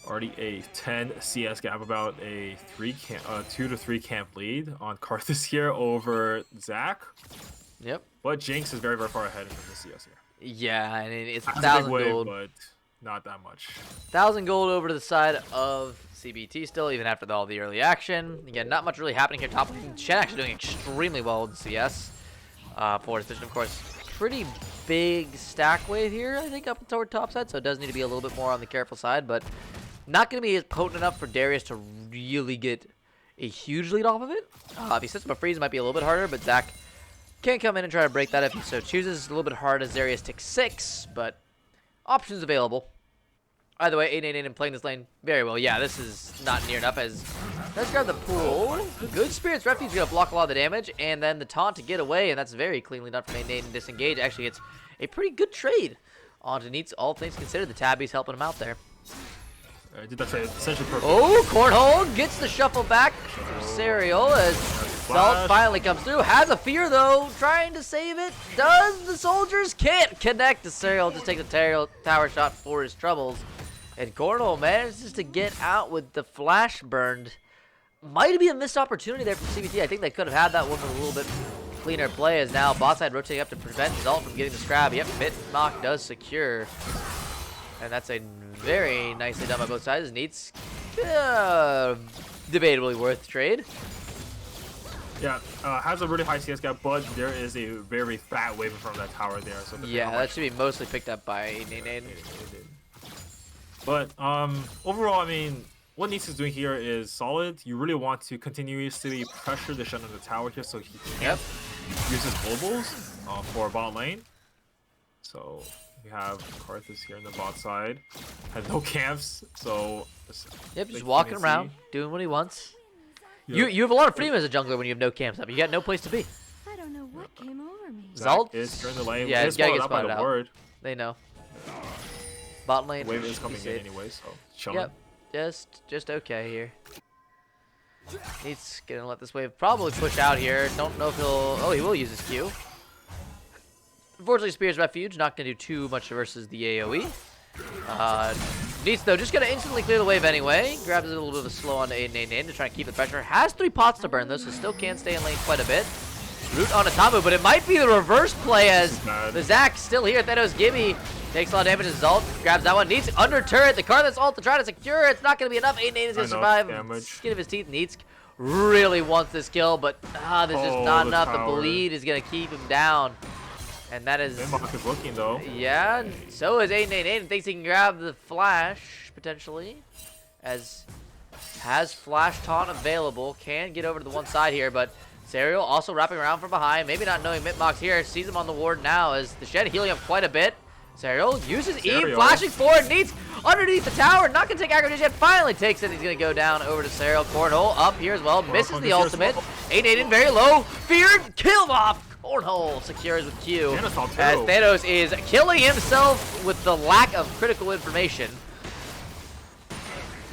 Already a 10 CS gap, about a 2 to 3 camp lead on Karthus here over Zach. Yep. But Jinx is very, very far ahead in terms of CS here. Yeah, and it's That's 1,000 a big wave, gold. but not that much. 1,000 gold over to the side of CBT still, even after all the early action. Again, not much really happening here. Top lane, Shen actually doing extremely well in CS. Forward position, of course, pretty big stack wave here, I think, up toward top side, so it does need to be a little bit more on the careful side, but not going to be as potent enough for Darius to really get a huge lead off of it. If he sets up a freeze, it might be a little bit harder, but Zach can come in and try to break that if he so chooses. It's a little bit hard as Darius takes 6, but options available. Either way, 888 and playing this lane very well. Yeah, this is not near enough as let's grab the pool. Good Spirit's Refuge gonna block a lot of the damage, and then the taunt to get away, and that's very cleanly done from 888 and disengage. Actually, it's a pretty good trade onto Neats, all things considered. The Tabby's helping him out there. I did that trade essentially perfect. Oh, Cornhole gets the shuffle back from Serial as Salt finally comes through. Has a fear though, trying to save it. Does the soldiers? Can't connect to Serial. Just takes a tower shot for his troubles. And Cornhole manages to get out with the flash burned. Might be a missed opportunity there from CBT. I think they could have had that one with a little bit cleaner play as now bot side rotating up to prevent Zalt from getting the scrab. Yep, Mid-Mach does secure. And that's a very nicely done by both sides. Needs debatably worth trade. Yeah, has a really high CS gap, but there is a very fat wave in front of that tower there. So yeah, that should be mostly picked up by Nane. But overall, I mean, what Neats is doing here is solid. You really want to continuously pressure the Shen on the tower here so he can't use his globals for bot lane. So we have Karthus here in the bot side. Has no camps, so just walking around, doing what he wants. Yep. You have a lot of freedom as a jungler when you have no camps up. You got no place to be. I don't know what came over me. Zalt is during the lane. Yeah, it's gotta followed get up by spotted the out. word. They know. Bot lane. Wave is coming in anyway, so chilling. Yep, just okay here. He's gonna let this wave probably push out here. Don't know if he'll. Oh, he will use his Q. Unfortunately, Spear's Refuge not gonna do too much versus the AOE. Needs though, just gonna instantly clear the wave anyway. Grabs a little bit of a slow on to 888 to try and keep the pressure. Has 3 pots to burn though, so still can stay in lane quite a bit. Root on Atamu, but it might be the reverse play as the Zac still here. Thanos Gibby takes a lot of damage as Zalt grabs that one. Needs under turret. The Karthus ult to try to secure. It's not going to be enough. 888 is going to survive. Skin of his teeth. Needs really wants this kill, but there's just not enough. The bleed is going to keep him down. And that is... Mid-Mach is looking though. Yeah, so is 888 and thinks he can grab the flash, potentially. As has flash taunt available. Can get over to the one side here, but... Serial also wrapping around from behind, maybe not knowing Mid-Mach's here, sees him on the ward now as the Shed healing up quite a bit. Serial uses E, flashing forward, Needs underneath the tower, not going to take aggro just yet, finally takes it, he's going to go down over to Serial. Cornhole up here as well, misses the ultimate, 888 very low, feared, killed off, Cornhole secures with Q, as Thanos is killing himself with the lack of critical information.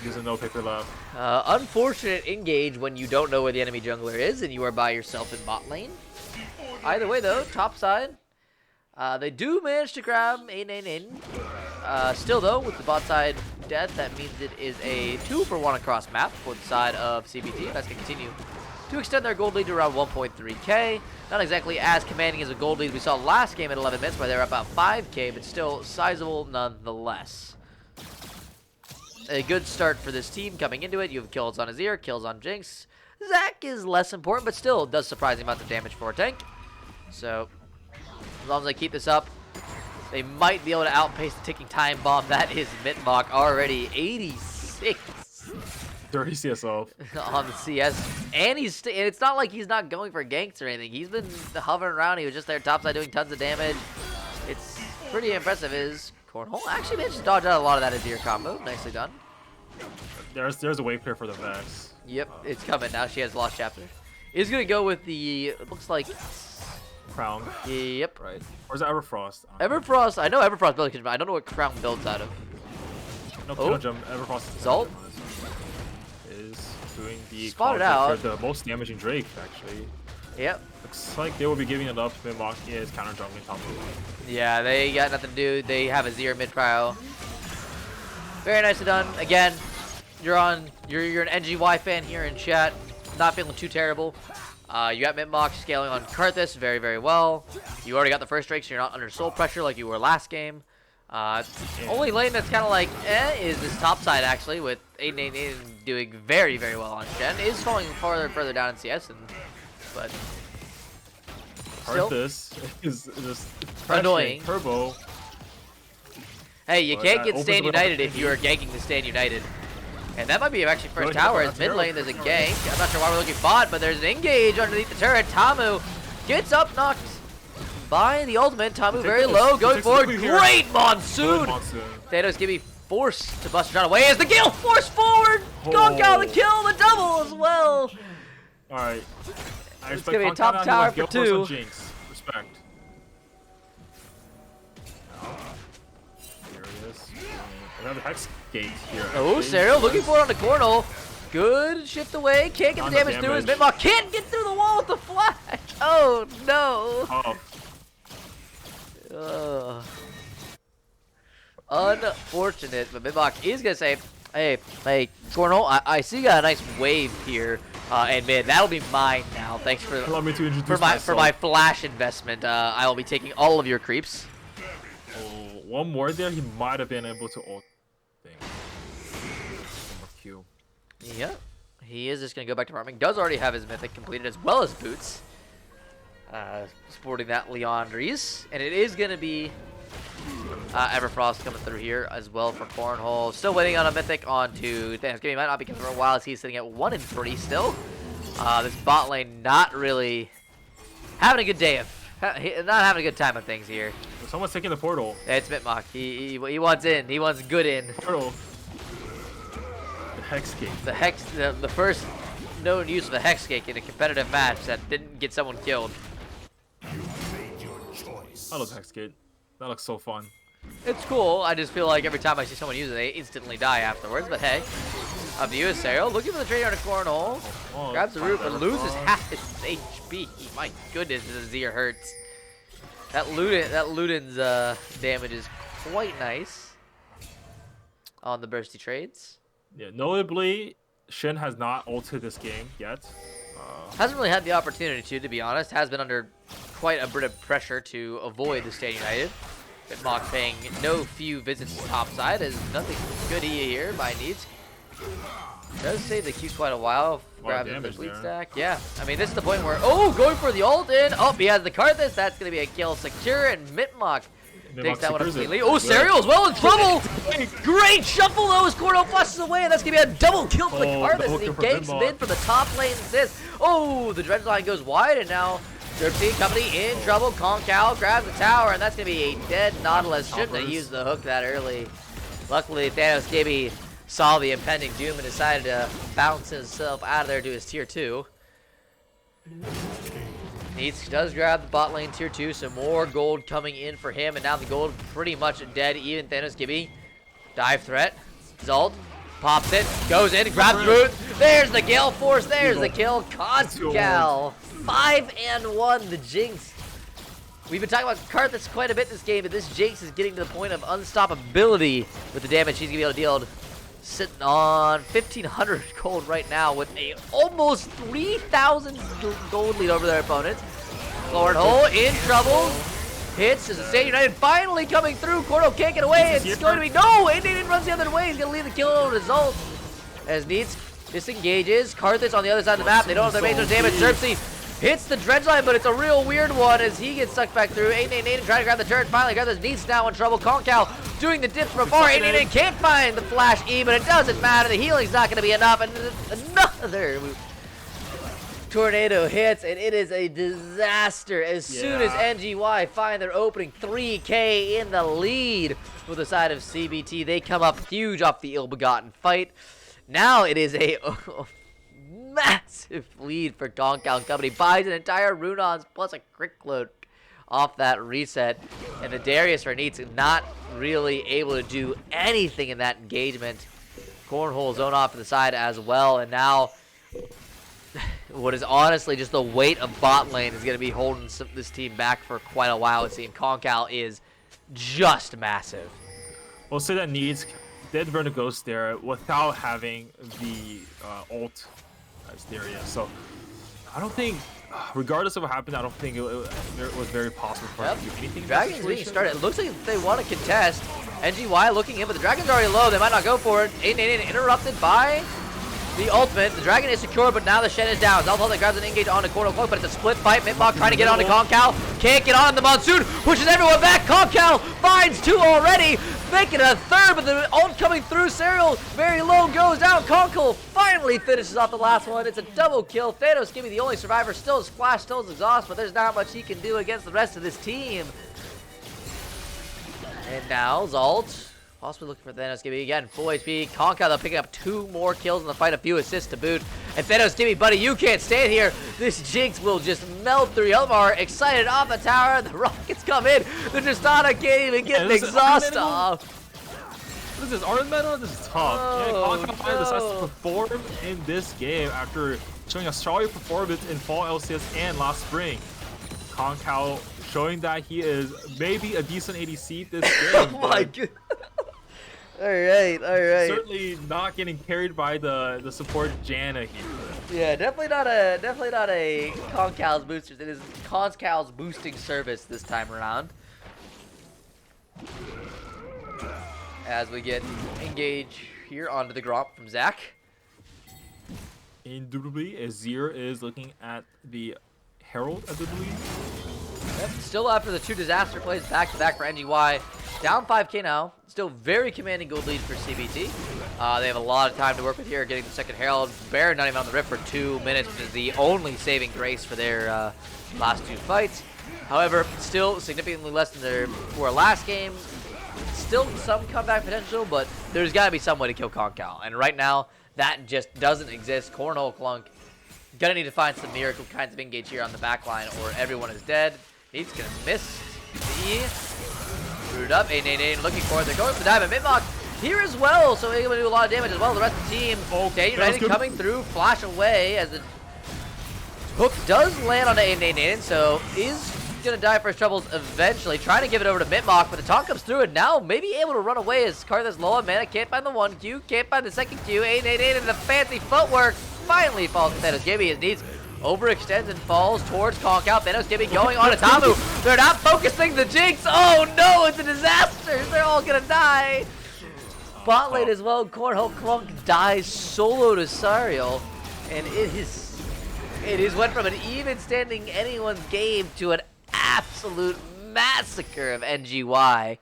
He doesn't know paper left. Unfortunate engage when you don't know where the enemy jungler is and you are by yourself in bot lane. Either way though, top side. They do manage to grab in. Still though, with the bot side dead, that means it is a 2-for-1 across map for the side of CBT. That's going to continue to extend their gold lead to around 1.3k. Not exactly as commanding as a gold lead we saw last game at 11 minutes, where they were about 5k, but still sizable nonetheless. A good start for this team coming into it. You have kills on Azir, kills on Jinx. Zac is less important, but still does surprising amounts of damage for a tank. So, as long as they keep this up, they might be able to outpace the ticking time bomb. That is Mitmok already 86. Dirty CSO. On the CS, and it's not like he's not going for ganks or anything. He's been hovering around. He was just there topside doing tons of damage. It's pretty impressive. His Cornhole actually managed to dodge out a lot of that Azir combo. Nicely done. There's a wave clear for the Vex. Yep, it's coming now. She has Lost Chapter. He's gonna go with the, it looks like Crown. Yep. Right. Or is it Everfrost? Everfrost. I know Everfrost builds, but I don't know what Crown builds out of. No, Oh. jump. Everfrost Zalt is doing the spotted counter out. for the most damaging Drake actually. Yep. Looks like they will be giving it up. Mimok is counter jumping top of the Yeah, they got nothing to do. They have a Azir mid cryo. Very nicely done. Again, you're an NGY fan here in chat. Not feeling too terrible. You got Mitmok scaling on Karthus very, very well. You already got the first Drake, so you're not under soul pressure like you were last game. Only lane that's kind of like, is this top side actually, with Aiden doing very, very well on Shen. Is falling farther and further down in CS, but still Karthus is just annoying. Turbo. Hey, you Well, can't that get opens Stand it up United if you are ganking the Stand United. And that might be actually first Really? tower. As That's mid hero. lane, there's a gank. I'm not sure why we're looking bot, but there's an engage underneath the turret. Tamu gets up, knocked by the ultimate. Tamu very low, going forward. Great Monsoon! Good Monsoon. Thanos give me forced to bust a shot away as the Gale forced forward! Concal the kill, the double as well! Alright. I It's expect gonna be a Concal top now, he tower wants for Gale first on 2. Jinx. Respect. Here it is. Another Hex Gate here. Oh, actually. Serial looking for it on the corner. Good shift away. Can't get the damage through his Mitmok. Can't get through the wall with the flash. Oh, no. Oh, Unfortunate, but Mitmok is going to say, hey, Cornhole, I see you got a nice wave here in mid. That'll be mine now. Thanks for allow me to introduce for myself. my flash investment. I will be taking all of your creeps. Oh, one more there, he might have been able to ult. Thing. One more Q. Yeah, he is just going to go back to farming. Does already have his mythic completed as well as boots. Sporting that Leandries. And it is going to be Everfrost coming through here as well for Cornhole. Still waiting on a mythic onto Thanksgiving. Might not be coming for a while as he's sitting at 1 and 3 still. This bot lane not really having a good day of, not having a good time of things here. Someone's taking the portal. It's Mitmok. He wants in. He wants good in. Portal. The Hex Gate. The Hex, the first known use of a Hex Cake in a competitive match that didn't get someone killed. I love Hex Gate. That looks so fun. It's cool. I just feel like every time I see someone use it, they instantly die afterwards. But hey, up to you, Serial. Looking for the trade on a Cornhole. Oh, Grabs the root, but Everfrost. loses half its HP. My goodness, this Azir hurts. That Luden's damage is quite nice on the bursty trades. Yeah, notably, Shen has not ulted this game yet. Hasn't really had the opportunity to be honest. Has been under quite a bit of pressure to avoid the Stand United. Mitmok paying no few visits to topside as nothing good here by needs. Does save the Q quite a while. Grabs the damage fleet there. stack. Yeah, I mean this is the point where going for the ult in. Oh, he has the Karthus. That's gonna be a kill secure, and Mitmok takes that one up secures it. cleanly. Oh, Serial as well in trouble. Great shuffle though as Cornhole flushes away, and that's gonna be a double kill for the Oh, Karthus. double And he kill for ganks Mitmok. mid for the top lane assist. Oh, the dredge line goes wide, and now Derpy Company in trouble. Concal grabs the tower, and that's gonna be a dead Nautilus. Shouldn't have used the hook that early. Luckily, Thanos Gibby saw the impending doom and decided to bounce himself out of there to his tier 2. Does grab the bot lane tier 2, so more gold coming in for him, and now the gold pretty much dead. Even Thanos Gibby. Dive threat. Zalt pops it, goes in, grabs root. There's the Gale Force, there's the kill. Concal 5-1, the Jinx. We've been talking about Karthus quite a bit this game, but this Jinx is getting to the point of unstoppability with the damage he's going to be able to deal. Sitting on 1,500 gold right now with a almost 3,000 gold lead over their opponents. Cornhole in trouble. Hits as the State United finally coming through. Cornhole can't get away. It's going to be no. Aiden runs the other way. He's going to leave the kill result as Needs disengages. Karthus on the other side of the map. They don't have their major damage. Xerxes hits the dredge line, but it's a real weird one as he gets sucked back through. 888 trying to grab the turret. Finally, Karthus Needs now in trouble. Concal doing the dips from afar. 888 can't find the flash E, but it doesn't matter. The healing's not going to be enough. And another tornado hits, and it is a disaster. As soon as NGY find their opening 3K in the lead with the side of CBT, they come up huge off the ill-begotten fight. Now it is a massive lead for Concal Company. Buys an entire Runons plus a crit cloak off that reset. And the Darius for Neats not really able to do anything in that engagement. Cornhole zone off to the side as well. And now what is honestly just the weight of bot lane is going to be holding this team back for quite a while. It seems Concal is just massive. We'll say that Needs did burn a ghost there without having the ult as Darius. So I don't think, regardless of what happened, I don't think it was very possible for him to do anything. Dragons being started. It looks like they want to contest. NGY looking in, but the Dragon's already low. They might not go for it. 888 interrupted by the ultimate. The Dragon is secure, but now the Shen is down. Zalthal grabs an engage onto Cornhole Cloak, but it's a split fight. Mitmok trying to get onto Concal. Can't get on the Monsoon. Pushes everyone back. Concal finds two already. Making a third, but the ult coming through. Serial very low goes down. Concal finally finishes off the last one. It's a double kill. Thanos Gibby the only survivor. Still his flash, still his exhaust, but there's not much he can do against the rest of this team. And now Zalt possibly looking for Thanos Gibby again. Full HP. Concal picking up 2 more kills in the fight, a few assists to boot. And Thanos Gibby, buddy, you can't stand here. This Jinx will just melt through. Elmar excited off the tower. The rockets come in. The Tristana can't even get the exhaust off. What is this? Orange meta? This is tough. Oh, Concal finally decides to perform in this game after showing a solid performance in fall LCS and last spring. Concal showing that he is maybe a decent ADC this game. Oh my god. All right. Certainly not getting carried by the support Janna here. Yeah, definitely not a Concal's boosters. It is Concal's boosting service this time around. As we get engage here onto the Gromp from Zach. Indubitably, Azir is looking at the Herald, I believe. Yep, still after the 2 disaster plays back to back for NGY. Down 5K now. Still very commanding gold lead for CBT. They have a lot of time to work with here, getting the second Herald. Baron not even on the rip for 2 minutes, which is the only saving grace for their last 2 fights. However, still significantly less than their last game. Still some comeback potential, but there's got to be some way to kill Concal. And right now, that just doesn't exist. Cornhole Clunk gonna need to find some miracle kinds of engage here on the back line, or everyone is dead. He's gonna miss the E. Screwed up. 888 looking for it. They're going for the diamond. Mitmok here as well, so they're gonna do a lot of damage as well. The rest of the team. Okay, United coming through, flash away as the hook does land on 888, so is gonna die for his troubles eventually. Trying to give it over to Mitmok, but the taunt comes through, and now maybe able to run away as Karthus low on mana. Can't find the 1Q, can't find the 2nd Q. 888 and the fancy footwork finally falls to Thanos Gibby. His needs overextends and falls towards Concal. Thanos Gibby going on to Tamu. They're not focusing the Jinx. Oh no, it's a disaster. They're all gonna die. Bot lane as well. Cornhole Clunk dies solo to Sariel, and it is went from an even standing anyone's game to an absolute massacre of NGY.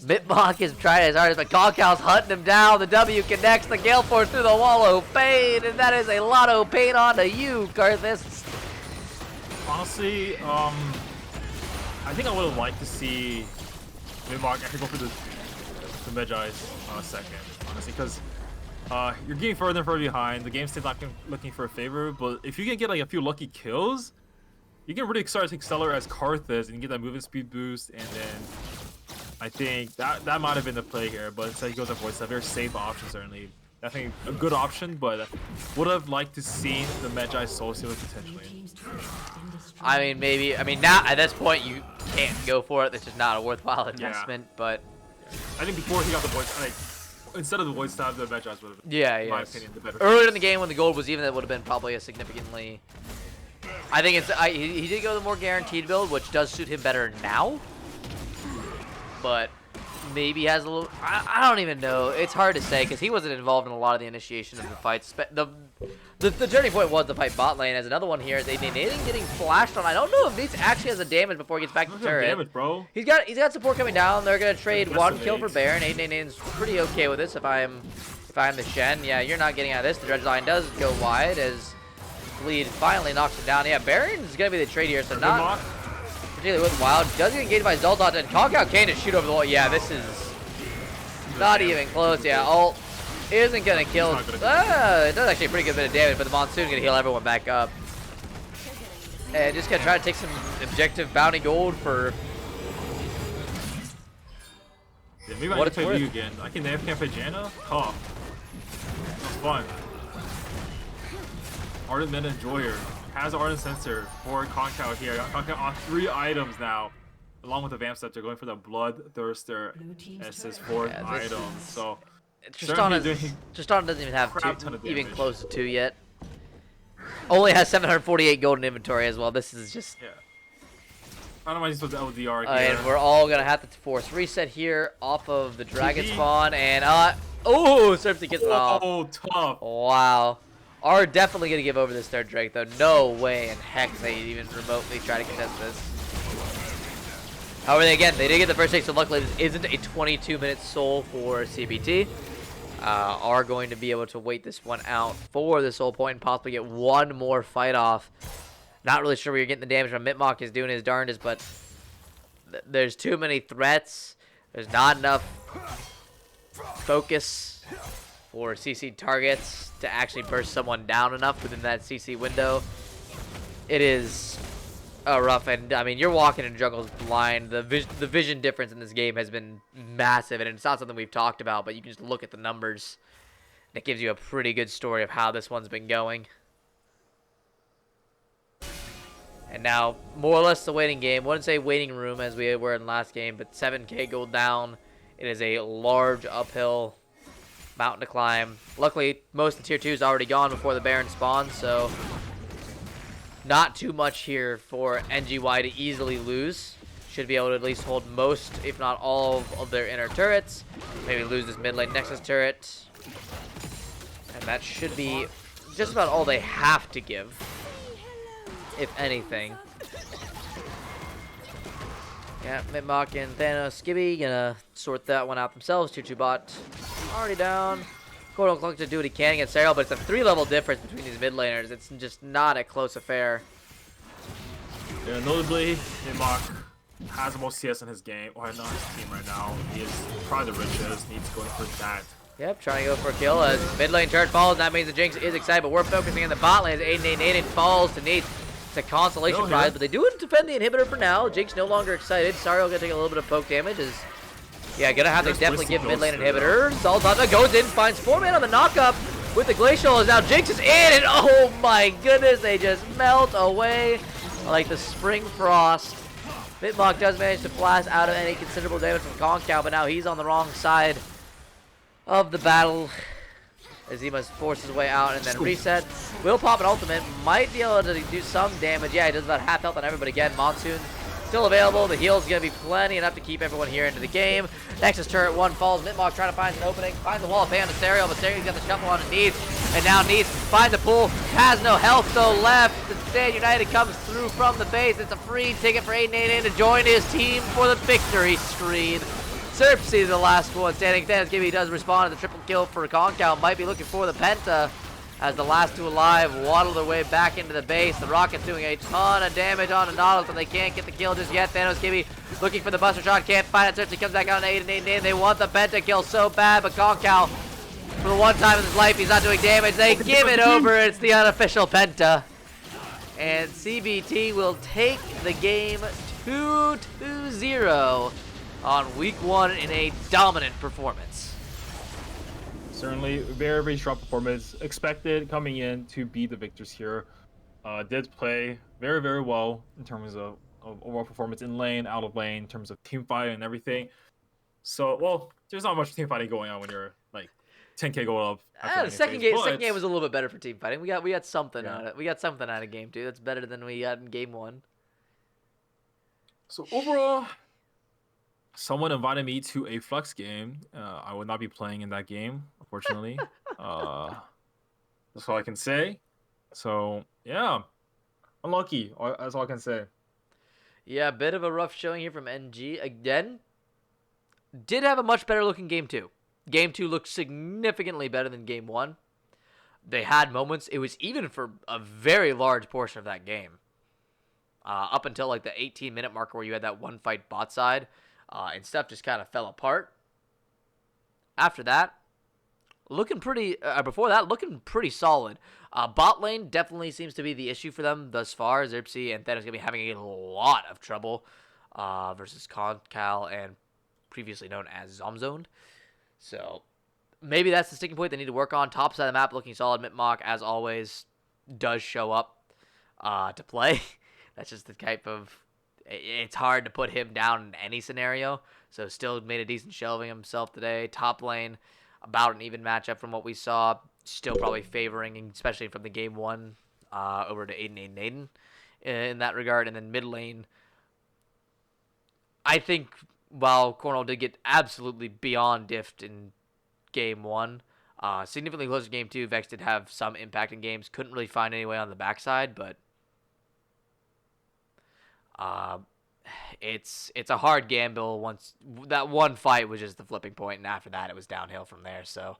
Mitmok is trying his hardest, but Concal's hunting him down. The W connects the Gale Force through the wall of pain, and that is a lot of pain onto you, Karthus. Honestly, I think I would have liked to see Mitmok actually go for the Medjai's second, honestly, because you're getting further and further behind. The game's still not looking for a favor, but if you can get like a few lucky kills, you can really start to accelerate as Karthus and get that movement speed boost, and then I think that might have been the play here, but instead he goes for voice, a very safe option certainly. I think a good option, but would have liked to see the Magi Soul Stealer potentially. Team's turret has been destroyed. I mean, maybe. I mean, now at this point, you can't go for it. It's just not a worthwhile investment. But I think before he got the void, like instead of the void stab, the Magi's would have. yeah, in my yes. opinion, the better. Earlier in the game when the gold was even, that would have been probably a significantly. I think it's. He did go the more guaranteed build, which does suit him better now. But maybe he has a little. I don't even know. It's hard to say because he wasn't involved in a lot of the initiation of the fights. The turning point was the fight bot lane. As another one here is Nathan getting flashed on. I don't know if Nate's actually has a damage before he gets back to the turret. Damage, bro. He's got support coming down. They're gonna trade one kill for Investigate. Baron. Nathan's pretty okay with this. If I'm the Shen, yeah, you're not getting out of this. The dredge line does go wide as Bleed finally knocks it down. Yeah, Baron's gonna be the trade here, so not particularly with Wild. Does get engaged by Zoltot and Concal can just shoot over the wall. Yeah, this is not even close. Yeah, ult isn't gonna kill. It's not gonna It does actually a pretty good bit of damage, but the Monsoon gonna heal everyone back up. And just gonna try to take some objective bounty gold for Yeah, maybe I what need to it's play Ryu worth. again. I can AFK play Janna. Tough. That's fun. Ardent Men Enjoyer has Ardent Sensor for Concal here. Concal on 3 items now, along with the Vamp Scepter, going for the Bloodthirster Blue team's as his turret 4th Yeah, this item. is- So Tristana doing doesn't even have crap ton of even damage. close to 2 yet. Only has 748 gold in inventory as well. This is just. yeah. I don't know why he's supposed to LDR here. And we're all gonna have to force reset here off of the dragon GG. spawn, and Cersei gets it off. Oh, tough. Wow. Are definitely gonna give over this third Drake though. No way in heck they even remotely try to contest this. However, again, they did get the first take, so luckily this isn't a 22-minute soul for CBT. Are going to be able to wait this one out for the soul point and possibly get one more fight off. Not really sure where you're getting the damage from. Mitmok is doing his darndest, but there's too many threats. There's not enough focus for CC targets to actually burst someone down enough within that CC window. It is rough, and I mean, you're walking in jungles blind. The vision difference in this game has been massive, and it's not something we've talked about, but you can just look at the numbers. It gives you a pretty good story of how this one's been going. And now, more or less the waiting game. Wouldn't say waiting room as we were in last game, but 7k gold down. It is a large uphill mountain to climb. Luckily, most of the tier 2 is already gone before the Baron spawns, so not too much here for NGY to easily lose. Should be able to at least hold most, if not all, of their inner turrets. Maybe lose this mid lane Nexus turret. And that should be just about all they have to give, if anything. Yeah, Mitmok and Thanos Skibby gonna sort that one out themselves. 2-2 bot already down. Quote unquote to do what he can against Ariel, but it's a 3-level difference between these mid laners. It's just not a close affair. Yeah, notably, Himok has the most CS in his game, or not his team right now. He is probably the richest. Needs going for that. Yep, trying to go for a kill as mid lane turret falls. That means the Jinx is excited, but we're focusing on the bot lane as Aiden falls to Neith. It's a consolation prize, but they do defend the inhibitor for now. Jinx no longer excited. Sariel gonna take a little bit of poke damage as, yeah, gonna have to definitely give mid lane inhibitor. Zoltana goes in, finds 4-man on the knockup with the glacial as now Jinx is in, and oh my goodness, they just melt away like the spring frost. Mitmok does manage to blast out of any considerable damage from Concal, but now he's on the wrong side of the battle as he must force his way out and then reset. Will pop an ultimate, might be able to do some damage. Yeah, he does about half health on everybody again. Monsoon still available. The heal's gonna be plenty enough to keep everyone here into the game. Nexus turret 1 falls. Mitmok trying to find an opening, finds the wall of pan to Sariel, but Sariel's got the shuffle on his knees, and now Neith finds a pull, has no health though left. Instead, United comes through from the base. It's a free ticket for Aiden to join his team for the victory screen. Cersei the last one standing. Thanos Gibby does respond to the triple kill for Concal. Might be looking for the Penta as the last 2 alive waddle their way back into the base. The Rocket's doing a ton of damage on the Nautilus, but they can't get the kill just yet. Thanos Gibby looking for the Buster Shot, can't find it. Cersei comes back out on Aiden. They want the Penta kill so bad, but Concal, for the one time in his life, he's not doing damage. They give it over. It's the unofficial Penta. And CBT will take the game 2-0 on week 1 in a dominant performance. certainly very, very strong performance. Expected coming in to be the victors here. Did play very, very well in terms of overall performance in lane, out of lane, in terms of team fight and everything. So, well, there's not much team fighting going on when you're like 10k gold up after The 90 second phase, game, but second game was a little bit better for team fighting. We got something Yeah. out of it. We got something out of game 2. That's better than we got in game 1. So overall, someone invited me to a flex game. I would not be playing in that game, unfortunately. That's all I can say. So yeah, unlucky. That's all I can say. Yeah, a bit of a rough showing here from NG again. Did have a much better looking game 2. Game 2 looked significantly better than game 1. They had moments. It was even for a very large portion of that game. Up until like the 18-minute marker where you had that one fight bot side, and stuff just kind of fell apart. After that, looking pretty. Before that, looking pretty solid. Bot lane definitely seems to be the issue for them thus far. Xerxes and Thanos gonna be having a lot of trouble versus Concal and previously known as Zomzoned. So maybe that's the sticking point they need to work on. Top side of the map looking solid. Mitmok, as always, does show up to play. That's just the type of... It's hard to put him down in any scenario. So still made a decent shelving himself today. Top lane, about an even matchup from what we saw. Still probably favoring, especially from the game 1, over to Aiden in that regard. And then mid lane, I think while Cornell did get absolutely beyond diffed in game 1, significantly closer to game 2, Vex did have some impact in games. Couldn't really find any way on the backside, but it's a hard gamble. Once that one fight was just the flipping point, and after that it was downhill from there. So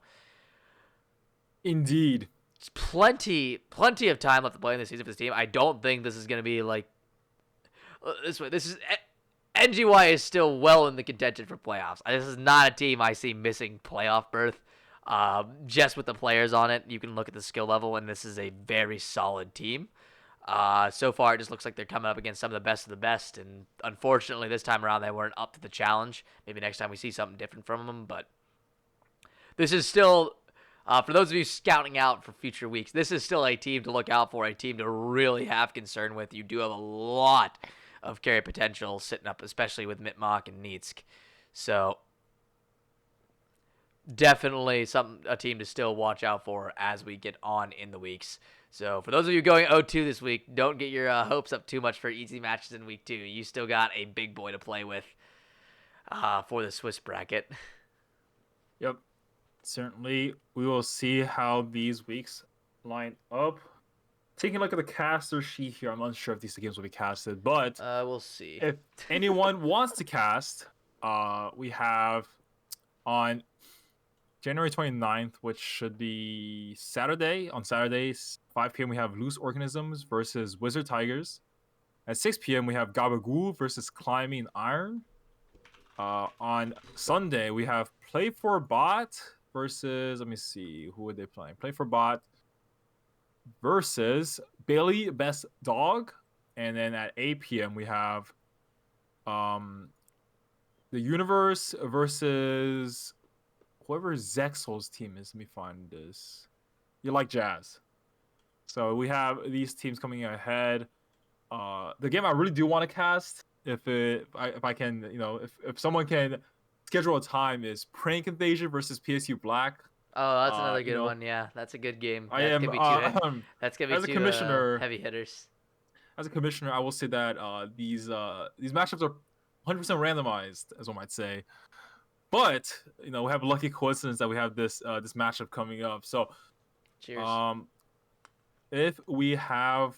Indeed. it's plenty of time left to play in this season for this team. I don't think this is going to be like this way. This is NGY is still well in the contention for playoffs. This is not a team I see missing playoff berth. Just with the players on it, you can look at the skill level, and this is a very solid team. So far, it just looks like they're coming up against some of the best, and unfortunately, this time around, they weren't up to the challenge. Maybe next time we see something different from them, but this is still, for those of you scouting out for future weeks, this is still a team to look out for, a team to really have concern with. You do have a lot of carry potential sitting up, especially with Mitmok and Nietzsche. So definitely a team to still watch out for as we get on in the weeks. So for those of you going 0-2 this week, don't get your hopes up too much for easy matches in week 2. You still got a big boy to play with for the Swiss bracket. Yep. Certainly, we will see how these weeks line up. Taking a look at the caster sheet here, I'm unsure if these games will be casted, but We'll see. if anyone wants to cast, we have on January 29th, which should be Saturday. On Saturdays, 5 p.m. we have Loose Organisms versus Wizard Tigers. At 6 p.m. we have Gabagool versus Climbing Iron. On Sunday we have Play for Bot versus, let me see, who would they play? Play for Bot versus Bailey Best Dog. And then at 8 p.m. we have the Universe versus whoever Zexel's team is. Let me find this. You like Jazz. So we have these teams coming ahead. The game I really do want to cast, if I can, if someone can schedule a time, is Prank Invasion versus PSU Black. Oh, that's another good one. Yeah, that's a good game. I am That's gonna be as a two commissioner, heavy hitters. As a commissioner, I will say that these matchups are 100% randomized, as one might say. But we have a lucky coincidence that we have this matchup coming up. So, cheers. If we have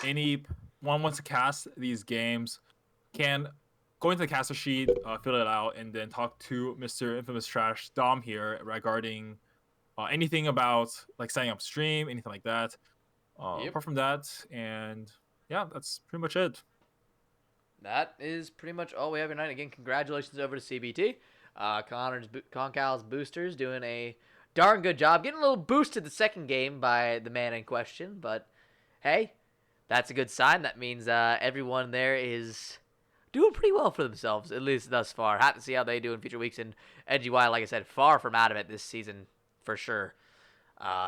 anyone wants to cast these games, can go into the caster sheet, fill it out, and then talk to Mr. Infamous Trash Dom here regarding anything about like setting up stream, anything like that. Yep. Apart from that, and yeah, that's pretty much it. That is pretty much all we have tonight. Again, congratulations over to CBT. Concal's boosters doing a darn good job. Getting a little boosted the second game by the man in question. But, hey, that's a good sign. That means everyone there is doing pretty well for themselves, at least thus far. Have to see how they do in future weeks. And NGY, like I said, far from out of it this season. for sure.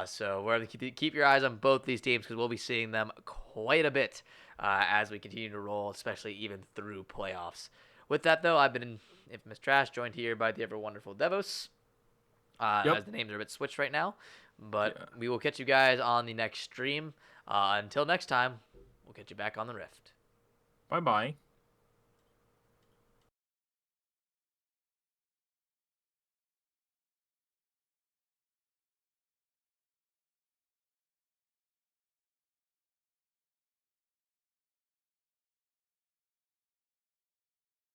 So we're going to keep your eyes on both these teams because we'll be seeing them quite a bit as we continue to roll, especially even through playoffs. With that, though, I've been Infamous Trash, joined here by the ever wonderful Devos. As the names are a bit switched right now. But we will catch you guys on the next stream. Until next time, we'll catch you back on the Rift. Bye-bye.